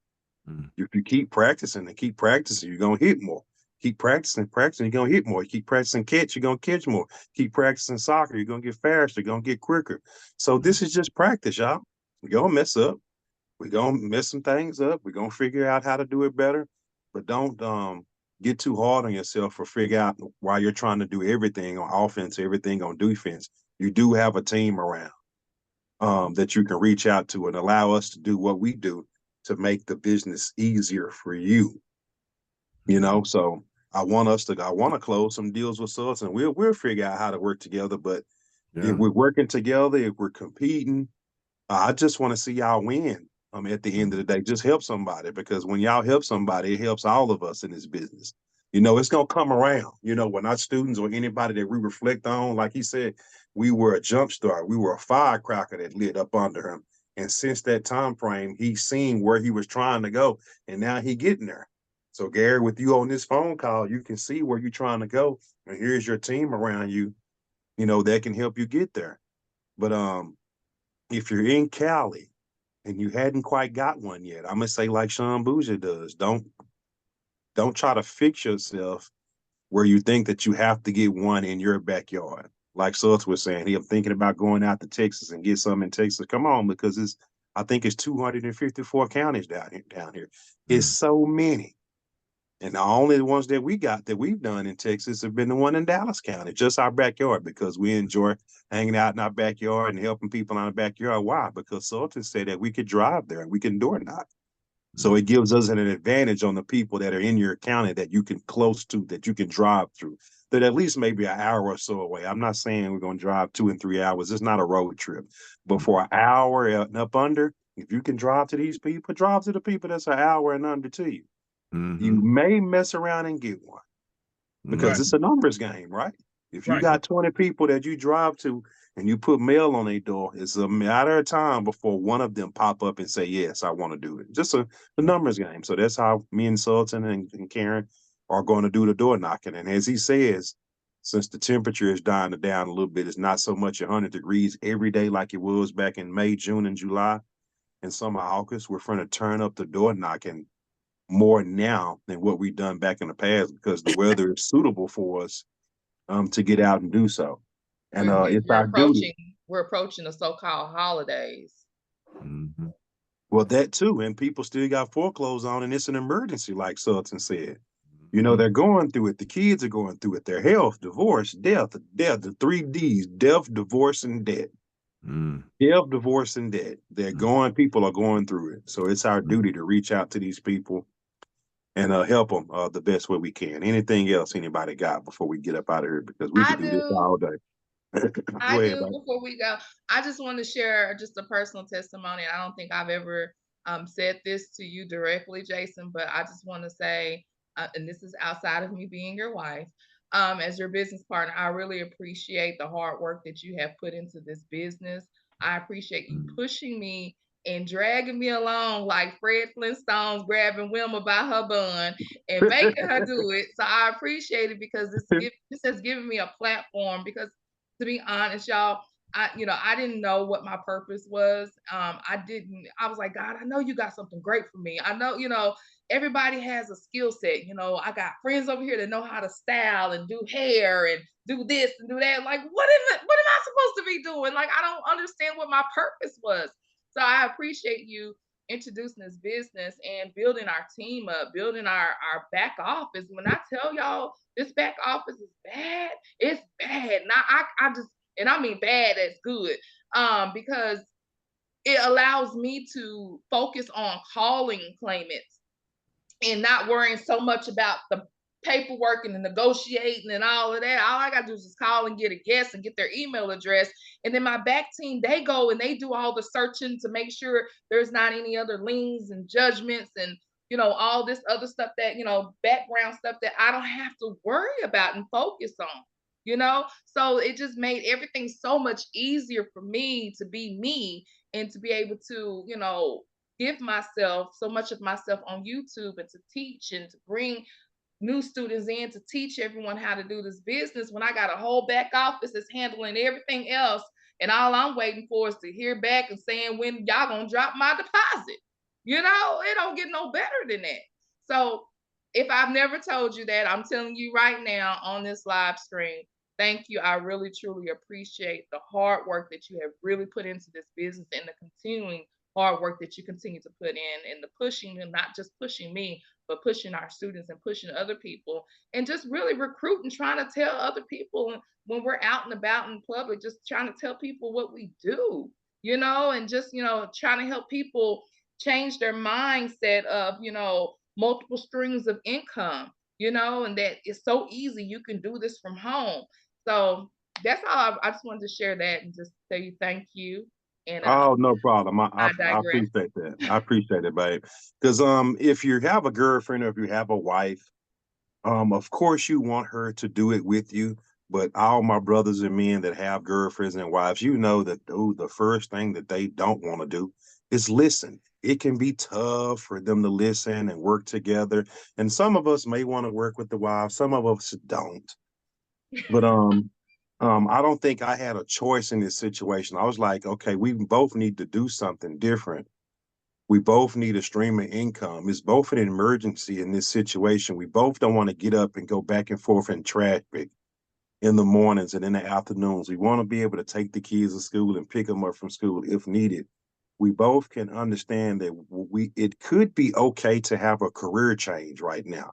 If you keep practicing and keep practicing, you're gonna hit more. Keep practicing, you're gonna hit more. You keep practicing catch, you're gonna catch more. Keep practicing soccer, you're gonna get faster, you're gonna get quicker. So this is just practice, y'all. We're gonna mess up. We're gonna mess some things up. We're gonna figure out how to do it better. But don't get too hard on yourself for figure out while you're trying to do everything on offense, everything on defense. You do have a team around that you can reach out to and allow us to do what we do to make the business easier for you. You know, so I want to close some deals with us, and we'll figure out how to work together. But if we're working together, if we're competing, I just want to see y'all win. At the end of the day, just help somebody, because when y'all help somebody, it helps all of us in this business. You know, it's gonna come around. You know, when our students or anybody that we reflect on, like he said, we were a jump start. We were a firecracker that lit up under him. And since that time frame, he's seen where he was trying to go, and now he getting there. So Gary, with you on this phone call, you can see where you're trying to go, and here's your team around you, you know, that can help you get there. But if you're in Cali and you hadn't quite got one yet, I'm gonna say like Sean Bougie does, don't don't try to fix yourself where you think that you have to get one in your backyard. Like Sults was saying, he was thinking about going out to Texas and get some in Texas. Come on, because I think it's 254 counties down here. It's so many. And the only ones that we've done in Texas have been the one in Dallas County, just our backyard, because we enjoy hanging out in our backyard and helping people in our backyard. Why? Because Sultan said that we could drive there and we can door knock. So it gives us an advantage on the people that are in your county that you can close to, that you can drive through, that at least maybe an hour or so away. I'm not saying we're going to drive 2 and 3 hours. It's not a road trip. But for an hour and up under, if you can drive to these people, drive to the people that's an hour and under to you. You may mess around and get one because it's a numbers game, right? If you got 20 people that you drive to and you put mail on their door, it's a matter of time before one of them pop up and say, yes, I want to do it. Just a numbers game. So that's how me and Sultan and Karen are going to do the door knocking. And as he says, since the temperature is dying down a little bit, it's not so much 100 degrees every day like it was back in May, June, and July. And some of August, we're going to turn up the door knocking more now than what we've done back in the past because the weather is suitable for us to get out and do so. And it's our duty. We're approaching the so-called holidays. Well, that too, and people still got foreclosed on, and it's an emergency, like Sultan said. You know, they're going through it. The kids are going through it. Their health, divorce, death, the 3 Ds, death, divorce, and debt. Death, divorce, and debt. People are going through it. So it's our duty to reach out to these people and help them the best way we can. Anything else anybody got before we get up out of here? Because we could do this all day. I do. Before we go, I just want to share just a personal testimony. I don't think I've ever said this to you directly, Jason, but I just want to say, and this is outside of me being your wife, as your business partner, I really appreciate the hard work that you have put into this business. I appreciate you pushing me and dragging me along like Fred Flintstone's grabbing Wilma by her bun and making her do it. So I appreciate it because this has given me a platform because to be honest, y'all, I didn't know what my purpose was. I was like, God, I know you got something great for me. I know, everybody has a skill set. I got friends over here that know how to style and do hair and do this and do that. Like, what am I supposed to be doing? Like, I don't understand what my purpose was. So I appreciate you introducing this business and building our team up, building our back office. When I tell y'all this back office is bad, it's bad. Now I just, and I mean bad as good, because it allows me to focus on calling claimants and not worrying so much about the paperwork and the negotiating and all of that. All I gotta do is just call and get a guest and get their email address. And then my back team, they go and they do all the searching to make sure there's not any other liens and judgments and all this other stuff that, background stuff that I don't have to worry about and focus on. So it just made everything so much easier for me to be me and to be able to, give myself so much of myself on YouTube and to teach and to bring new students in to teach everyone how to do this business when I got a whole back office that's handling everything else. And all I'm waiting for is to hear back and saying when y'all gonna drop my deposit. It don't get no better than that. So if I've never told you that, I'm telling you right now on this live stream, thank you. I really, truly appreciate the hard work that you have really put into this business and the continuing hard work that you continue to put in and the pushing, and not just pushing me, but pushing our students and pushing other people and just really recruiting, trying to tell other people when we're out and about in public, just trying to tell people what we do, and just, trying to help people change their mindset of, multiple streams of income, and that it's so easy. You can do this from home. So that's all. I just wanted to share that and just say thank you. And oh, no problem. I digress. appreciate that. I appreciate it, babe. Because if you have a girlfriend or if you have a wife, of course you want her to do it with you. But all my brothers and men that have girlfriends and wives, that the first thing that they don't want to do is listen. It can be tough for them to listen and work together. And some of us may want to work with the wives, some of us don't. But I don't think I had a choice in this situation. I was like, okay, we both need to do something different We both need a stream of income. It's both an emergency in this situation. We both don't want to get up and go back and forth in traffic in the mornings and in the afternoons. We want to be able to take the kids to school and pick them up from school if needed. We both can understand that it could be okay to have a career change right now.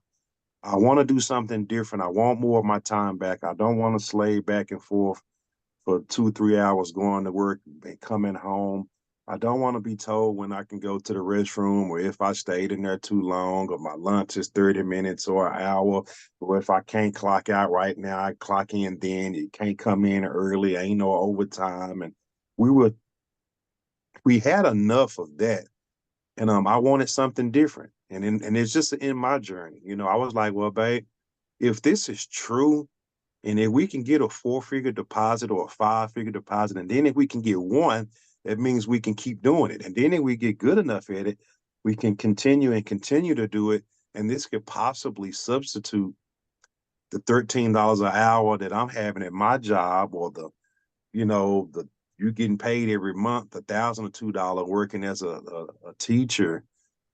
I want to do something different. I want more of my time back. I don't want to slave back and forth for 2 or 3 hours going to work and coming home. I don't want to be told when I can go to the restroom, or if I stayed in there too long, or my lunch is 30 minutes or an hour, or if I can't clock out right now, I clock in then. You can't come in early, ain't no overtime. And we we had enough of that. And I wanted something different. And it's just in my journey. I was like, well, babe, if this is true, and if we can get a 4-figure deposit or a 5-figure deposit, and then if we can get one, that means we can keep doing it. And then if we get good enough at it, we can continue to do it. And this could possibly substitute the $13 an hour that I'm having at my job, or the you getting paid every month $1,002 working as a teacher.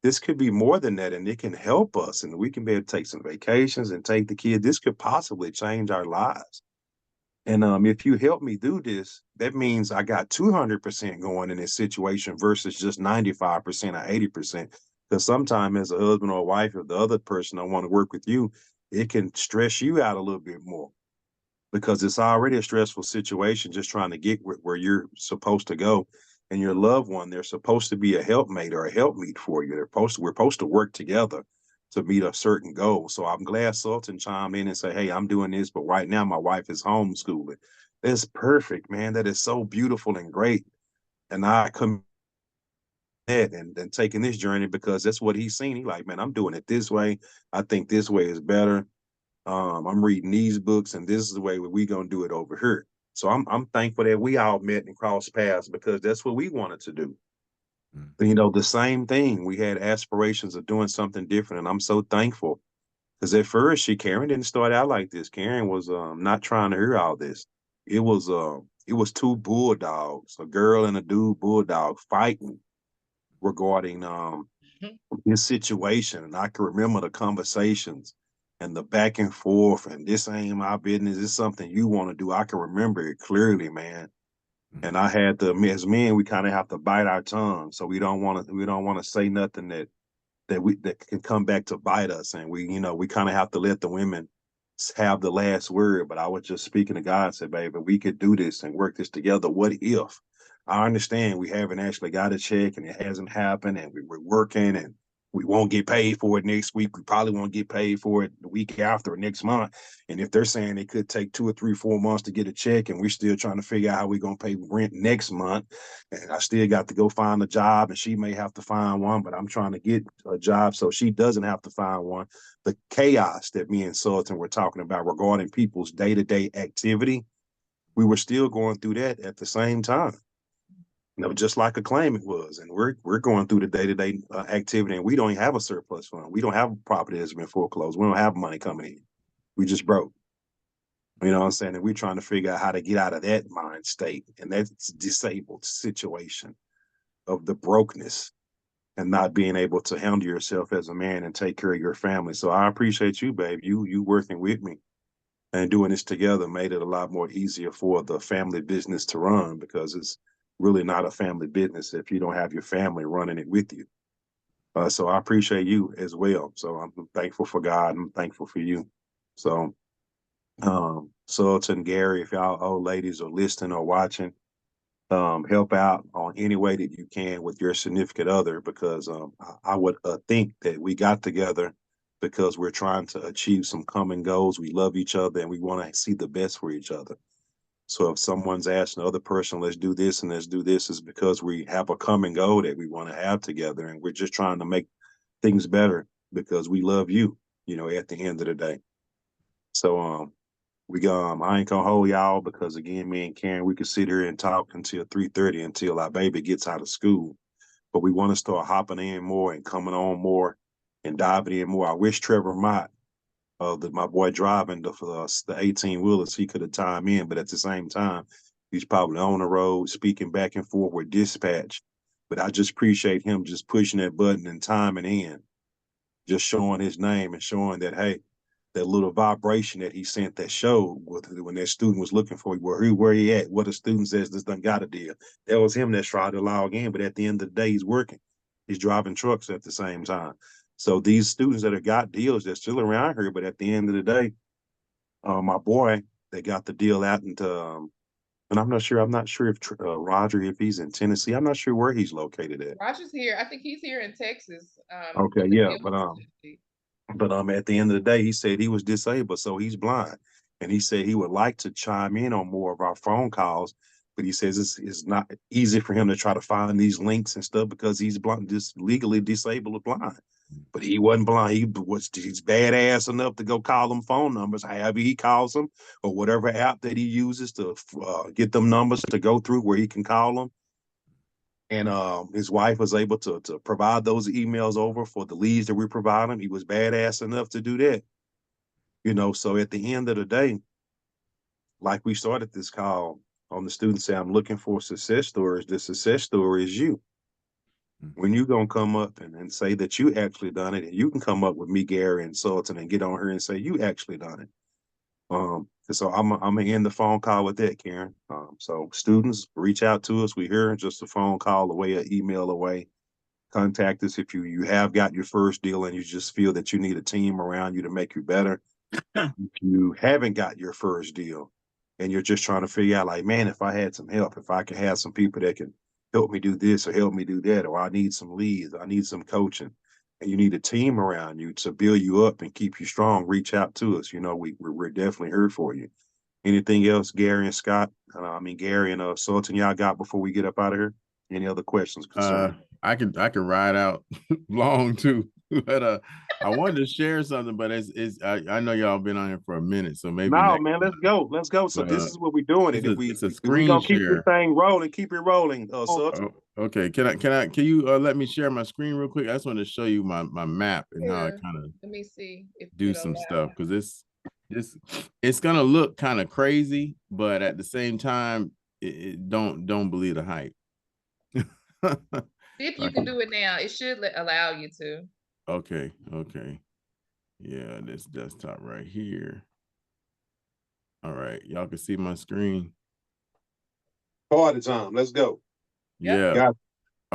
This could be more than that, and it can help us, and we can be able to take some vacations and take the kids. This could possibly change our lives. And if you help me do this, that means I got 200% going in this situation versus just 95% or 80%. Because sometimes as a husband or a wife, if the other person don't want to work with you, it can stress you out a little bit more, because it's already a stressful situation just trying to get where you're supposed to go. And your loved one, they're supposed to be a helpmate or a helpmeet for you. We're supposed to work together to meet a certain goal. So I'm glad Sultan chimed in and say, hey, I'm doing this, but right now my wife is homeschooling. That's perfect, man. That is so beautiful and great. And I come and taking this journey because that's what he's seen. He like, man, I'm doing it this way. I think this way is better. I'm reading these books, and this is the way we gonna do it over here. So I'm thankful that we all met and crossed paths, because that's what we wanted to do. The same thing. We had aspirations of doing something different, and I'm so thankful, because at first Karen didn't start out like this. Karen was not trying to hear all this. It was two bulldogs, a girl and a dude bulldog, fighting regarding this situation. And I can remember the conversations and the back and forth, and this ain't my business. It's something you want to do. I can remember it clearly, man. And I had to, as men, we kind of have to bite our tongue. So we don't want to say nothing that can come back to bite us. And we kind of have to let the women have the last word. But I was just speaking to God and said, baby, we could do this and work this together. What if? I understand we haven't actually got a check and it hasn't happened, and we're working and we won't get paid for it next week. We probably won't get paid for it the week after or next month. And if they're saying it could take 2 or 3, 4 months to get a check, and we're still trying to figure out how we're going to pay rent next month, and I still got to go find a job, and she may have to find one, but I'm trying to get a job so she doesn't have to find one. The chaos that me and Sultan were talking about regarding people's day-to-day activity, we were still going through that at the same time. Just like a claimant was. And we're going through the day-to-day activity, and we don't have a surplus fund. We don't have property that's been foreclosed. We don't have money coming in. We just broke. You know what I'm saying? And we're trying to figure out how to get out of that mind state and that disabled situation of the brokenness and not being able to handle yourself as a man and take care of your family. So I appreciate you, babe. You working with me and doing this together made it a lot more easier for the family business to run, because it's really not a family business if you don't have your family running it with you. So I appreciate you as well. So I'm thankful for God. I'm thankful for you. So, Sultan, Gary, if y'all old ladies are listening or watching, help out on any way that you can with your significant other, because I would think that we got together because we're trying to achieve some common goals. We love each other and we want to see the best for each other. So if someone's asking the other person, let's do this and let's do this, is because we have a common goal that we want to have together, and we're just trying to make things better because we love you, at the end of the day. So I ain't gonna hold y'all, because again, me and Karen, we could sit here and talk until 3:30 until our baby gets out of school. But we want to start hopping in more and coming on more and diving in more. I wish Trevor Mott, my boy driving the 18 wheelers, he could have timed in, but at the same time, he's probably on the road speaking back and forth with dispatch But I just appreciate him just pushing that button and timing in, just showing his name and showing that, hey, that little vibration that he sent that showed when that student was looking for where he at, what the student says this done got a deal. That was him that tried to log in, but at the end of the day, he's working. He's driving trucks at the same time. So these students that have got deals, they're still around here, but at the end of the day, my boy, they got the deal out into, and I'm not sure if Roger, if he's in Tennessee, I'm not sure where he's located at. Roger's here. I think he's here in Texas. Okay, But the yeah, deal but was in Tennessee. at the end of the day, he said he was disabled, so he's blind, and he said he would like to chime in on more of our phone calls, but he says it's not easy for him to try to find these links and stuff because he's blind, just legally disabled or blind. But he wasn't blind. He's badass enough to go call them phone numbers, however he calls them, or whatever app that he uses to get them numbers to go through where he can call them. And his wife was able to provide those emails over for the leads that we provide him. He was badass enough to do that. So at the end of the day, like we started this call on the student say, I'm looking for success stories. The success story is you. When you gonna come up and say that you actually done it, and you can come up with me, Gary, and Sultan, and get on here and say you actually done it. So I'm gonna end the phone call with that, Karen. So students, reach out to us. We're here, just a phone call away, an email away. Contact us if you have got your first deal and you just feel that you need a team around you to make you better. If you haven't got your first deal and you're just trying to figure out, like, man, if I had some help, if I could have some people that can help me do this or help me do that, or I need some leads, I need some coaching, and you need a team around you to build you up and keep you strong, reach out to us. We're definitely here for you. Anything else, Gary and Scott? Gary and Sultan, y'all got before we get up out of here? Any other questions, concerns? I could ride out long too, but I wanted to share something, but I know y'all been on here for a minute, so maybe No, next. man, let's go. Let's go. So But this is what we're doing. And it's a if we screen gonna keep this share. thing rolling, keep it rolling, Sultan. Okay, can you let me share my screen real quick? I just want to show you my map and how I Sure. kind of Let me see if do it some allows. stuff, because it's gonna look kind of crazy, but at the same time, don't believe the hype. See if you can do it now. It should allow you to. Okay. Yeah, this desktop right here. All right, y'all can see my screen. Party time. Let's go. Yep. Yeah. Got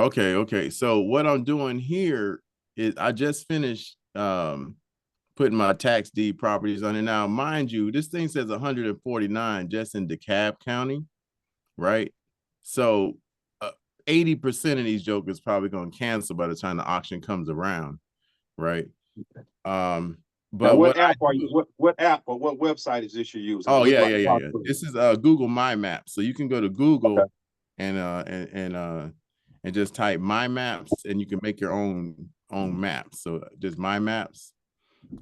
it. Okay. So what I'm doing here is I just finished putting my tax deed properties on it. Now, mind you, this thing says 149 just in DeKalb County, right? So 80% of these jokers probably gonna cancel by the time the auction comes around, right? But Now, what app are you? What app or what website is this you're using? Oh, yeah. This is Google My Maps. So you can go to Google. Okay. And just type My Maps, and you can make your own maps. So just My Maps.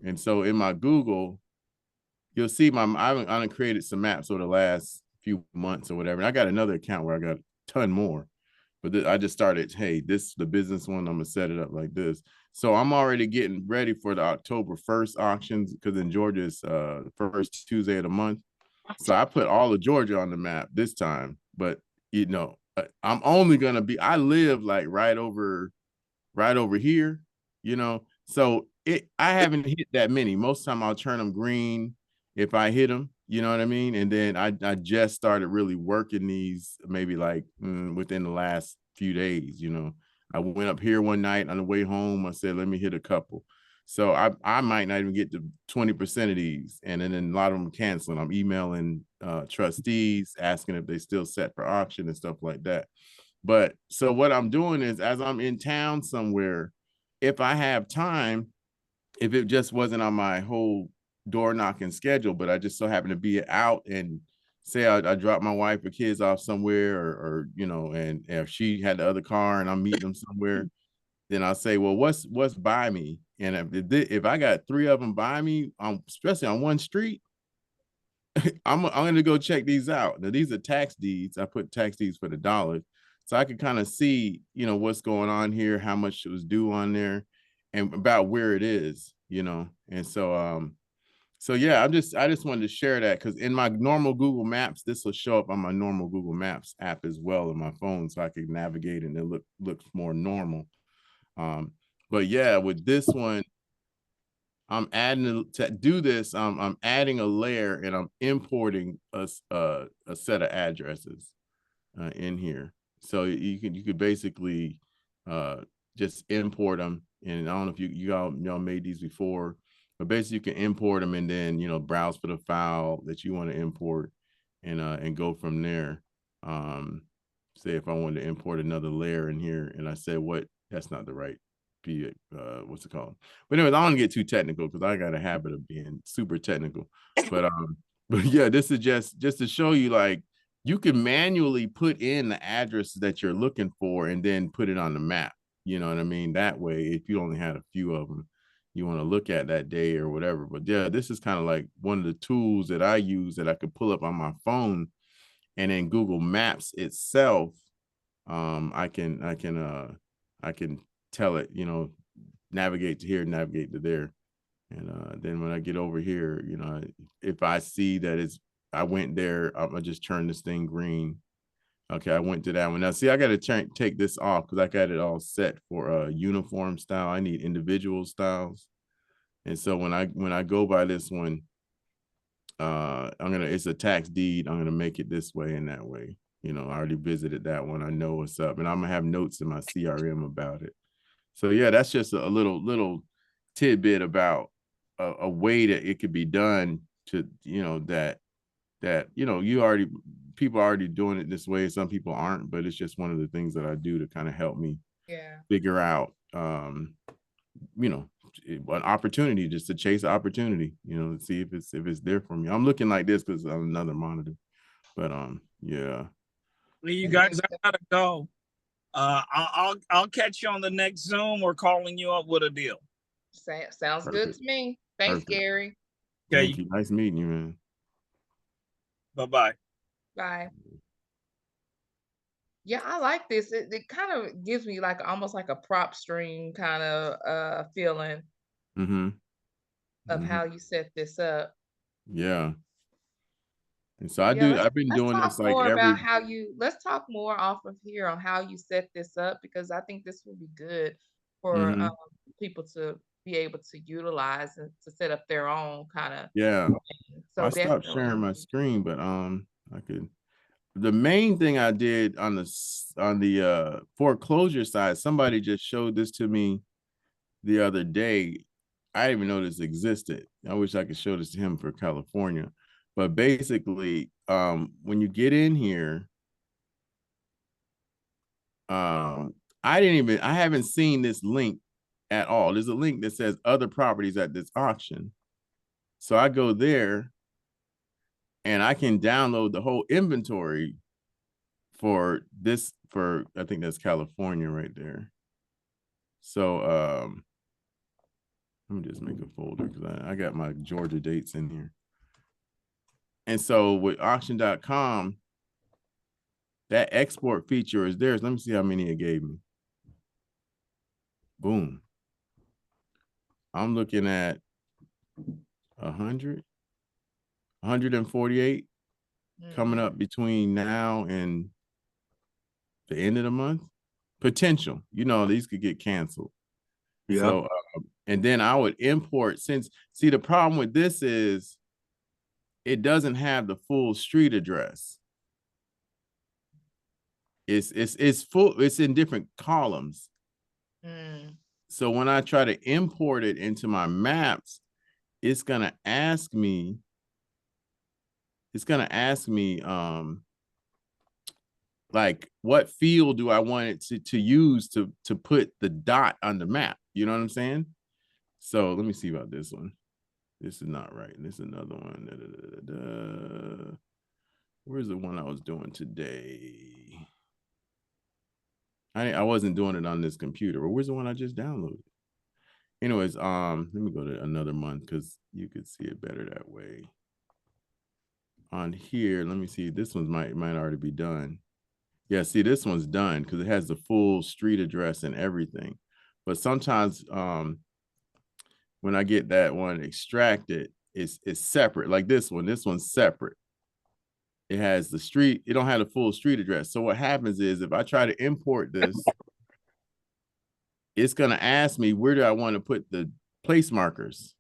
And so in my Google, you'll see I created some maps over the last few months or whatever. And I got another account where I got a ton more. But I just started, hey, this is the business one. I'm gonna set it up like this. So I'm already getting ready for the October 1st auctions, because in Georgia is the first Tuesday of the month. So I put all of Georgia on the map this time. But I'm only gonna be, I live like right over here, so I haven't hit that many. Most of the time I'll turn them green if I hit them, you know what I mean? And then I just started really working these maybe like within the last few days. I went up here one night on the way home. I said, let me hit a couple. So I might not even get to 20% of these. And then a lot of them canceling. I'm emailing trustees, asking if they still set for auction and stuff like that. But so what I'm doing is, as I'm in town somewhere, if I have time, if it just wasn't on my whole door knocking schedule, but I just so happen to be out, and say I drop my wife or kids off somewhere, or and if she had the other car and I'm meeting them somewhere, then I'll say, well, what's by me? And if I got 3 of them by me, especially on one street, I'm going to go check these out. Now, these are tax deeds. I put tax deeds for the dollars. So I could kind of see, what's going on here, how much it was due on there, and about where it is, And so So yeah, I just wanted to share that because in my normal Google Maps, this will show up on my normal Google Maps app as well on my phone, so I can navigate and it looks more normal. But yeah, with this one, I'm adding to do this. I'm adding a layer and I'm importing a set of addresses in here. So you could basically just import them. And I don't know if y'all made these before, but basically you can import them and then browse for the file that you want to import and go from there. Say if I wanted to import another layer in here and I said that's not the right what's it called? But anyways, I don't get too technical because I got a habit of being super technical. But yeah, this is just to show you, like, you can manually put in the address that you're looking for and then put it on the map. You know what I mean? That way, if you only had a few of them you want to look at that day or whatever. But yeah, this is kind of like one of the tools that I use that I could pull up on my phone, and in Google Maps itself, I can tell it, navigate to here, navigate to there. And then when I get over here, if I see that I went there, I'm gonna just turn this thing green. Okay, I went to that one. Now, see, I got to take this off because I got it all set for uniform style. I need individual styles. And so when I go by this one, it's a tax deed. I'm gonna make it this way and that way. I already visited that one. I know what's up, and I'm gonna have notes in my CRM about it. So yeah, that's just a little tidbit about a way that it could be done to, people are already doing it this way. Some people aren't, but it's just one of the things that I do to kind of help me figure out, an opportunity, just to chase opportunity, to see if it's there for me. I'm looking like this because I'm another monitor, but yeah. Well, you guys, I gotta go. I'll catch you on the next Zoom or calling you up with a deal. Sounds good to me. Thanks, Gary. Thank you. Nice meeting you, man. Bye-bye. Bye. Yeah, I like this. It kind of gives me like almost like a prop stream kind of feeling of how you set this up. Yeah. And so I've been doing this like let's talk more off of here on how you set this up, because I think this will be good for people to be able to utilize and to set up their own kind of. Yeah. So I stopped sharing my screen, but the main thing I did on the foreclosure side, somebody just showed this to me the other day. I didn't even know this existed. I wish I could show this to him for California. But basically, when you get in here, I haven't seen this link at all. There's a link that says other properties at this auction. So I go there and I can download the whole inventory for this, I think that's California right there. So let me just make a folder because I got my Georgia dates in here. And so with auction.com, that export feature is there. Let me see how many it gave me. Boom. I'm looking at 148 coming up between now and the end of the month. Potential, these could get canceled. Yeah. So, and then I would import, the problem with this is it doesn't have the full street address. It's full, it's in different columns. So when I try to import it into my maps, it's gonna ask me, like, what field do I want it to use to put the dot on the map? You know what I'm saying? So let me see about this one. This is not right. This is another one. Where's the one I was doing today? I wasn't doing it on this computer, but where's the one I just downloaded? Anyways, let me go to another month because you could see it better that way. On here, let me see. This one might already be done. Yeah, see, this one's done because it has the full street address and everything. But sometimes when I get that one extracted, is separate. Like this one's separate. It has the street, it don't have the full street address. So what happens is if I try to import this, it's gonna ask me where do I want to put the place markers,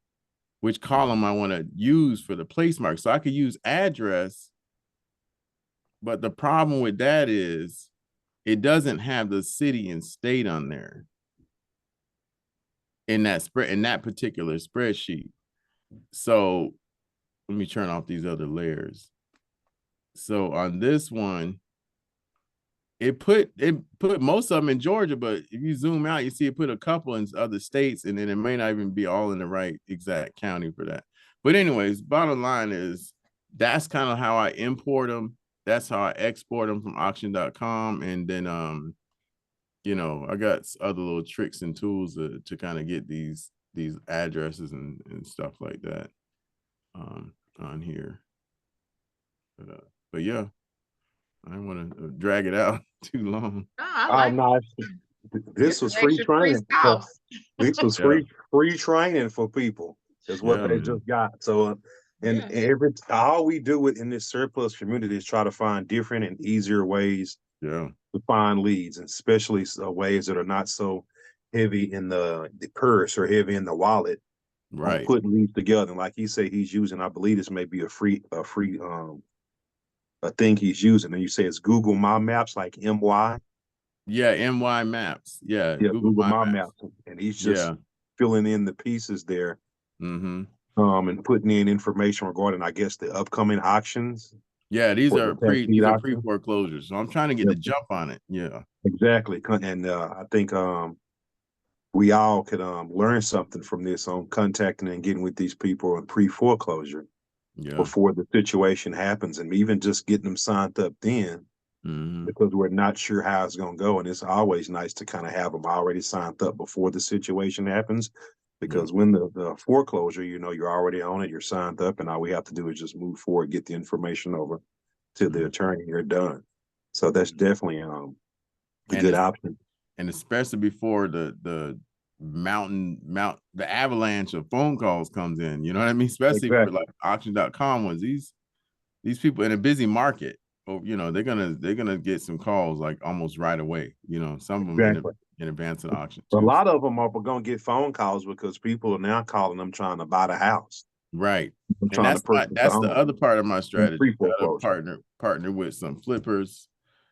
which column I want to use for the place mark. So I could use address, but the problem with that is it doesn't have the city and state on there in that particular spreadsheet. So let me turn off these other layers. So on this one, it put most of them in Georgia, but if you zoom out, you see it put a couple in other states, and then it may not even be all in the right exact county for that. But anyways, bottom line is that's kind of how I import them. That's how I export them from auction.com. And then you know, I got other little tricks and tools to kind of get these addresses and stuff like that on here. But yeah, I don't want to drag it out too long. No, I like No, this was free training. This was free training for people. Is what they just got. So, and all we do in this surplus community is try to find different and easier ways to find leads, and especially ways that are not so heavy in the purse or heavy in the wallet. Right. Putting leads together. And like he said, he's using, I believe this may be a thing he's using. And you say it's Google My Maps, like MY. Yeah, MY Maps. Yeah, Google My Maps. And he's just filling in the pieces there. Mm-hmm. And putting in information regarding, I guess, the upcoming auctions. Yeah, these are pre-foreclosures. So I'm trying to get the jump on it. Yeah. Exactly. And I think we all could learn something from this on contacting and getting with these people in pre-foreclosure before the situation happens, and even just getting them signed up then, because we're not sure how it's going to go. And it's always nice to kind of have them already signed up before the situation happens, because when the foreclosure, you know, you're already on it, you're signed up, and all we have to do is just move forward, get the information over to the attorney, you're done. So that's definitely a good option. And especially before the avalanche of phone calls comes in, you know what I mean? Especially for like auction.com ones, these people in a busy market, you know, they're gonna get some calls like almost right away, you know, some of them in advance of the auction too. A lot of them are going to get phone calls because people are now calling them trying to buy the house. Right. And that's the other part of my strategy. Partner with some flippers,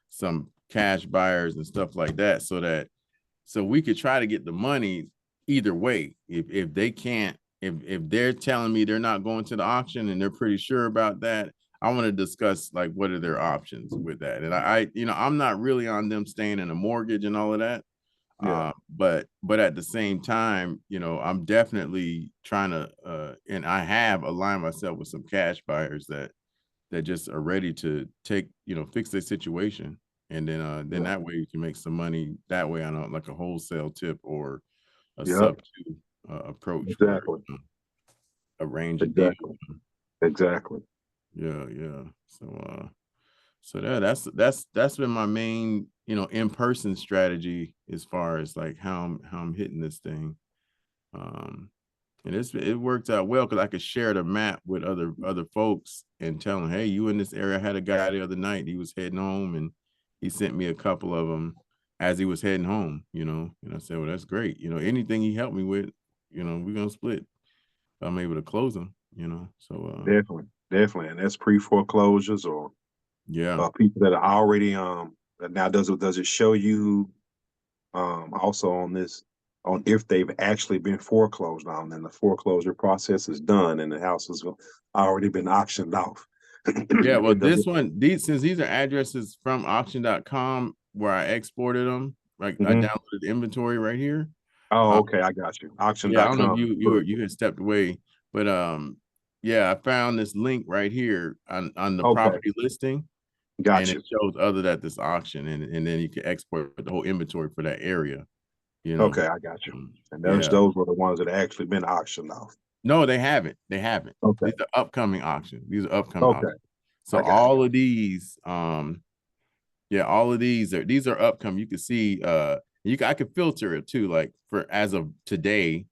some cash buyers and stuff like that, so we could try to get the money either way. If they can't, if they're telling me they're not going to the auction and they're pretty sure about that, I want to discuss like what are their options with that. And I you know, I'm not really on them staying in a mortgage and all of that. But at the same time, you know, I'm definitely trying to and I have aligned myself with some cash buyers that just are ready to take, you know, fix their situation. And then that way you can make some money that way on like a wholesale tip or a sub two approach. Exactly. Where, arrange a deal. Exactly. Yeah. So that's been my main, you know, in-person strategy as far as like how I'm hitting this thing. And it worked out well because I could share the map with other folks and tell them, hey, you in this area. I had a guy the other night, he was heading home and he sent me a couple of them as he was heading home, you know, and I said, well, that's great. You know, anything he helped me with, you know, we're going to split. I'm able to close them, you know, so. Definitely. And that's pre-foreclosures or people that are already, now does it show you also on this, on if they've actually been foreclosed on, and the foreclosure process is done and the house has already been auctioned off. Yeah, well, since these are addresses from auction.com where I exported them, like I downloaded the inventory right here. Oh, okay, I got you. Auction.com. Yeah, I don't know if you had stepped away, but yeah, I found this link right here on the property listing. Gotcha. And it shows other that this auction, and then you can export the whole inventory for that area. You know. Okay, I got you. And those were the ones that actually been auctioned off. No, they haven't. Okay. These are upcoming auctions. Auctions. So all of these, all of these are upcoming. You can see, I can filter it too. Like for as of today,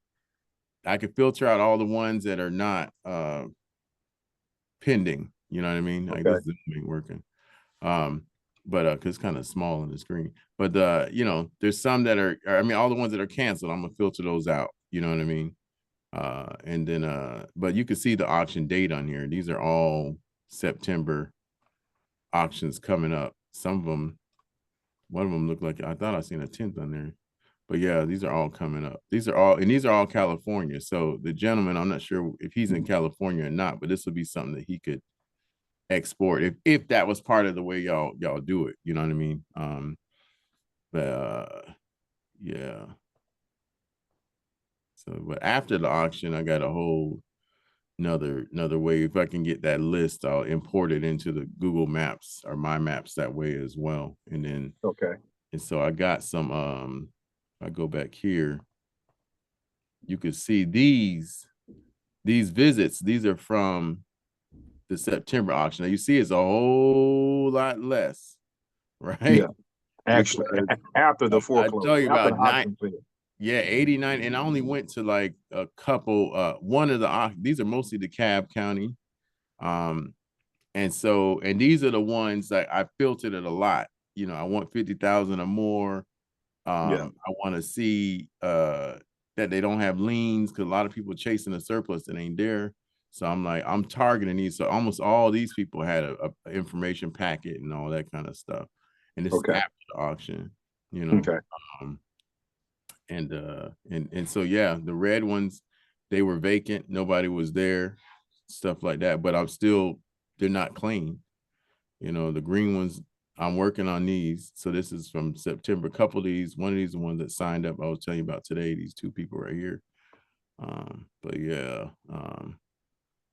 I could filter out all the ones that are not pending. You know what I mean? Like this ain't working. But cause it's kind of small on the screen. But you know, there's some that are, I mean, all the ones that are canceled, I'm gonna filter those out. You know what I mean? And then but you can see the auction date on here. These are all September auctions coming up. Some of them, one of them looked like, I thought I seen a 10th on there. But yeah, these are all coming up. These are all California. So the gentleman, I'm not sure if he's in California or not, but this would be something that he could export if that was part of the way y'all do it. You know what I mean? But yeah. So, but after the auction, I got a whole another way. If I can get that list, I'll import it into the Google Maps or my maps that way as well. And then and so I got some I go back here, you can see these visits. These are from the September auction. Now you see it's a whole lot less, right? Yeah, actually, because after the I foreclosure, tell you after about the auction. Yeah, 89, and I only went to like a couple. One of the these are mostly DeKalb County, and so these are the ones that I filtered it a lot. You know, I want 50,000 or more. I want to see that they don't have liens because a lot of people chasing a surplus that ain't there. So I'm like, I'm targeting these. So almost all these people had a information packet and all that kind of stuff. And this is after the auction, you know. And so yeah, the red ones, they were vacant, nobody was there, stuff like that. But they're not clean. You know, the green ones, I'm working on these. So this is from September. A couple of these, one of these, the ones that signed up, I was telling you about today, these two people right here. But yeah,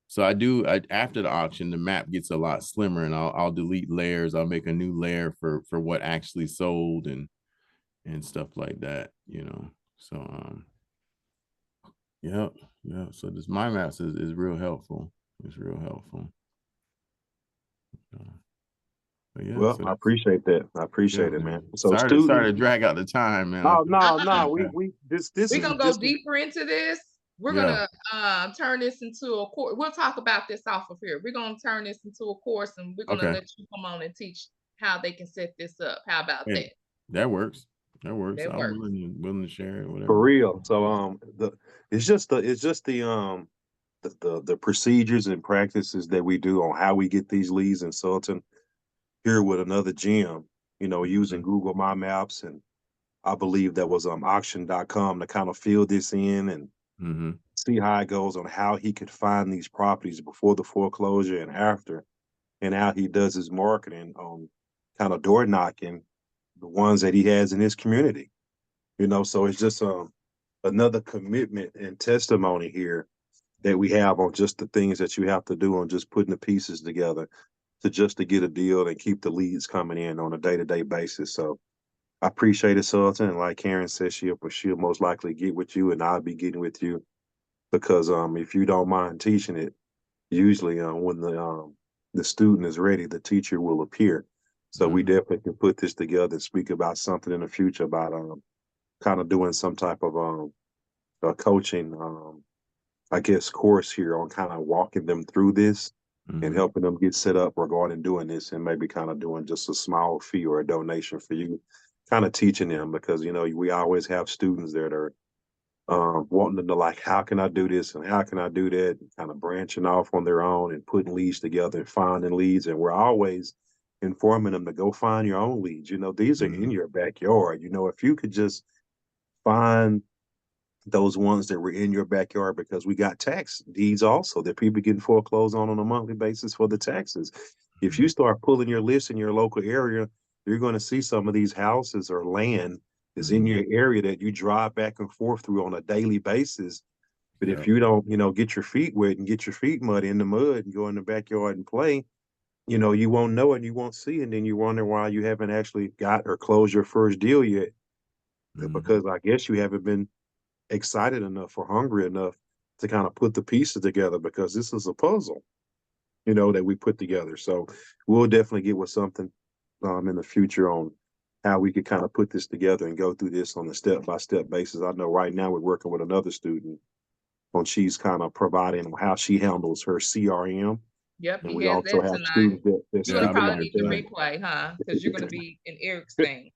so after the auction, the map gets a lot slimmer, and I'll delete layers. I'll make a new layer for what actually sold and stuff like that, you know. So yeah. So this my maps is real helpful. It's real helpful. Yeah, well, I appreciate that. I appreciate it, man. So sorry to drag out the time, man. No. We We're gonna go deeper into this. We're gonna turn this into a course. We'll talk about this off of here. We're gonna turn this into a course, and we're gonna let you come on and teach how they can set this up. How about that? That works. I'm willing to share it, whatever. For real. So it's just the procedures and practices that we do on how we get these leads in Sultan here with another gem, you know, using Google My Maps, and I believe that was auction.com to kind of fill this in and see how it goes on how he could find these properties before the foreclosure and after, and how he does his marketing on kind of door knocking the ones that he has in his community. You know, so it's just another commitment and testimony here that we have on just the things that you have to do on just putting the pieces together to get a deal and keep the leads coming in on a day-to-day basis. So I appreciate it, Sultan. And like Karen says, she'll most likely get with you, and I'll be getting with you because if you don't mind teaching it, usually when the student is ready, the teacher will appear. So we definitely can put this together and speak about something in the future about kind of doing some type of coaching, I guess, course here on kind of walking them through this and helping them get set up regarding doing this, and maybe kind of doing just a small fee or a donation for you, kind of teaching them, because, you know, we always have students that are wanting to know, like, how can I do this and how can I do that, and kind of branching off on their own and putting leads together and finding leads. And we're always informing them to go find your own leads. You know, these are in your backyard. You know, if you could just find those ones that were in your backyard, because we got tax deeds also that people getting foreclosed on a monthly basis for the taxes. If you start pulling your list in your local area, you're going to see some of these houses or land is in your area that you drive back and forth through on a daily basis. But if you don't, you know, get your feet wet and get your feet muddy in the mud and go in the backyard and play, you know, you won't know it and you won't see it. And then you wonder why you haven't actually got or closed your first deal yet. Because I guess you haven't been excited enough or hungry enough to kind of put the pieces together, because this is a puzzle, you know, that we put together. So we'll definitely get with something in the future on how we could kind of put this together and go through this on a step-by-step basis. I know right now we're working with another student on she's kind of providing how she handles her CRM. Yep, And he we has also that have tonight. students that's You're gonna Yeah, I'll be probably there need the tonight. replay, huh? Because you're gonna be in Eric's thing.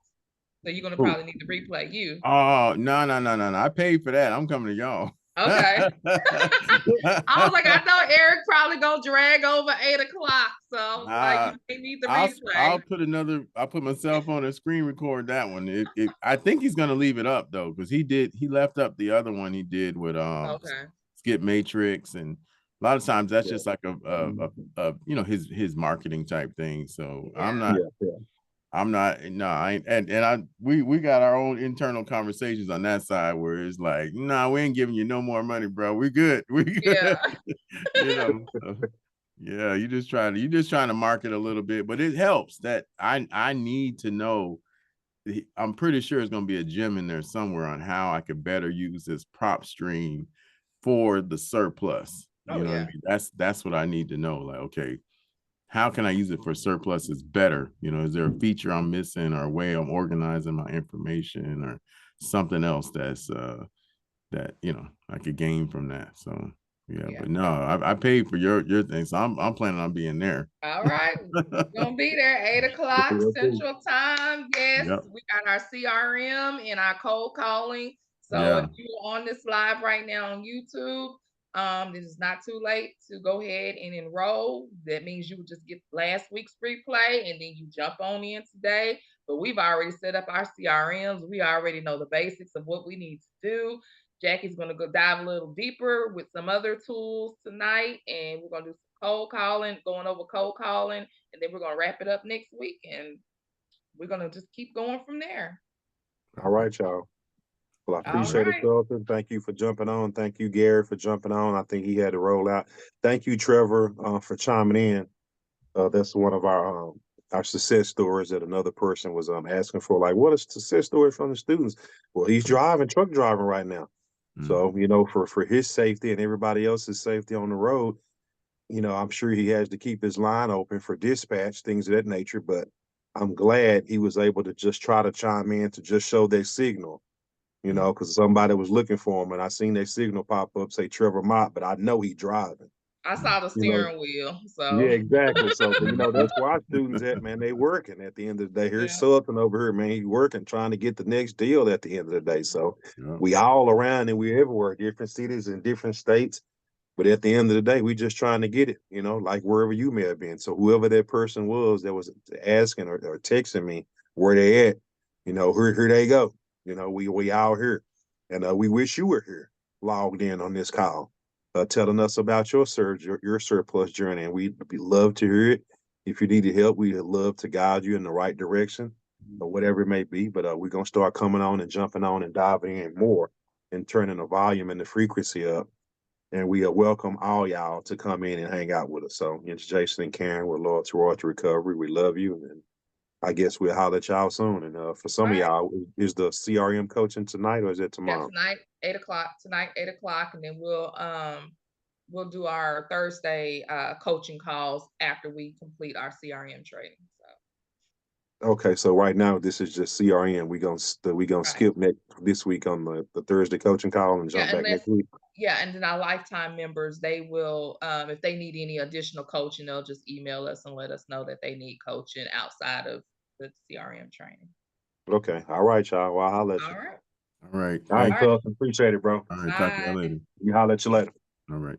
So you're gonna Who? probably need the replay. You. Oh, no. I paid for that. I'm coming to y'all. Okay. I was like, I know Eric probably gonna drag over 8 o'clock. So I was like, you may need the I'll replay. put my cell phone and screen record that one. I think he's gonna leave it up though, because he left up the other one he did with Okay. Skip Matrix, and a lot of times that's just like a you know, his marketing type thing. So Yeah. I'm not, no, I ain't, and we got our own internal conversations on that side where it's like, nah, we ain't giving you no more money, bro. We good. We good. Yeah. You know. So, yeah, you just trying to market a little bit, but it helps that I need to know. I'm pretty sure it's gonna be a gem in there somewhere on how I could better use this prop stream for the surplus. You know what I mean? That's what I need to know. Like, okay, how can I use it for surpluses better? You know, is there a feature I'm missing or a way I'm organizing my information or something else that's that, you know, I could gain from that. So yeah. But no, I paid for your thing. So I'm planning on being there. All right. We're gonna be there 8 o'clock Central Time. Yes, Yep. we got our CRM and our cold calling. So Yeah. if you're on this live right now on YouTube, this is not too late to go ahead and enroll. That means you would just get last week's replay and then you jump on in today. But we've already set up our CRMs. We already know the basics of what we need to do. Jackie's going to go dive a little deeper with some other tools tonight, and we're going to do some cold calling, going over cold calling, and then we're going to wrap it up next week, and we're going to just keep going from there. All right, y'all. Well, I appreciate it, Jonathan. Thank you for jumping on. Thank you, Gary, for jumping on. I think he had to roll out. Thank you, Trevor, for chiming in. That's one of our success stories that another person was asking for. Like, what is success story from the students? Well, he's truck driving right now. So, you know, for his safety and everybody else's safety on the road, you know, I'm sure he has to keep his line open for dispatch, things of that nature. But I'm glad he was able to just try to chime in to just show that signal, you know, because somebody was looking for him. And I seen that signal pop up, say Trevor Mott, but I know he driving. I saw the steering wheel. So yeah, exactly. So, but, you know, that's where our students at, man. They working at the end of the day. Here's Sullivan over here, man. He working, trying to get the next deal at the end of the day. So we all around and we everywhere, different cities and different states. But at the end of the day, we just trying to get it, you know, like wherever you may have been. So whoever that person was that was asking or texting me where they at, you know, here they go. You know, we out here, and we wish you were here, logged in on this call, telling us about your surge, your surplus journey, and we'd love to hear it. If you needed help, we'd love to guide you in the right direction, or whatever it may be. But we're gonna start coming on and jumping on and diving in more, and turning the volume and the frequency up. And we welcome all y'all to come in and hang out with us. So it's Jason and Karen. We're loyal to lrr.assetrecovery. Recovery. We love you. And I guess we'll holler at y'all soon. And for some of y'all, is the CRM coaching tonight or is it tomorrow? Yeah, tonight, 8 o'clock. Tonight, 8 o'clock. And then we'll do our Thursday coaching calls after we complete our CRM training. So okay, so right now this is just CRM. We gonna skip this week on the Thursday coaching call and jump back next week. Yeah, and then our lifetime members, they will, if they need any additional coaching, they'll just email us and let us know that they need coaching outside of the CRM training. Okay, all right, y'all. Well, I'll let you. All right. All right, Appreciate it, bro. All right, talk to you later. I'll let you later. All right.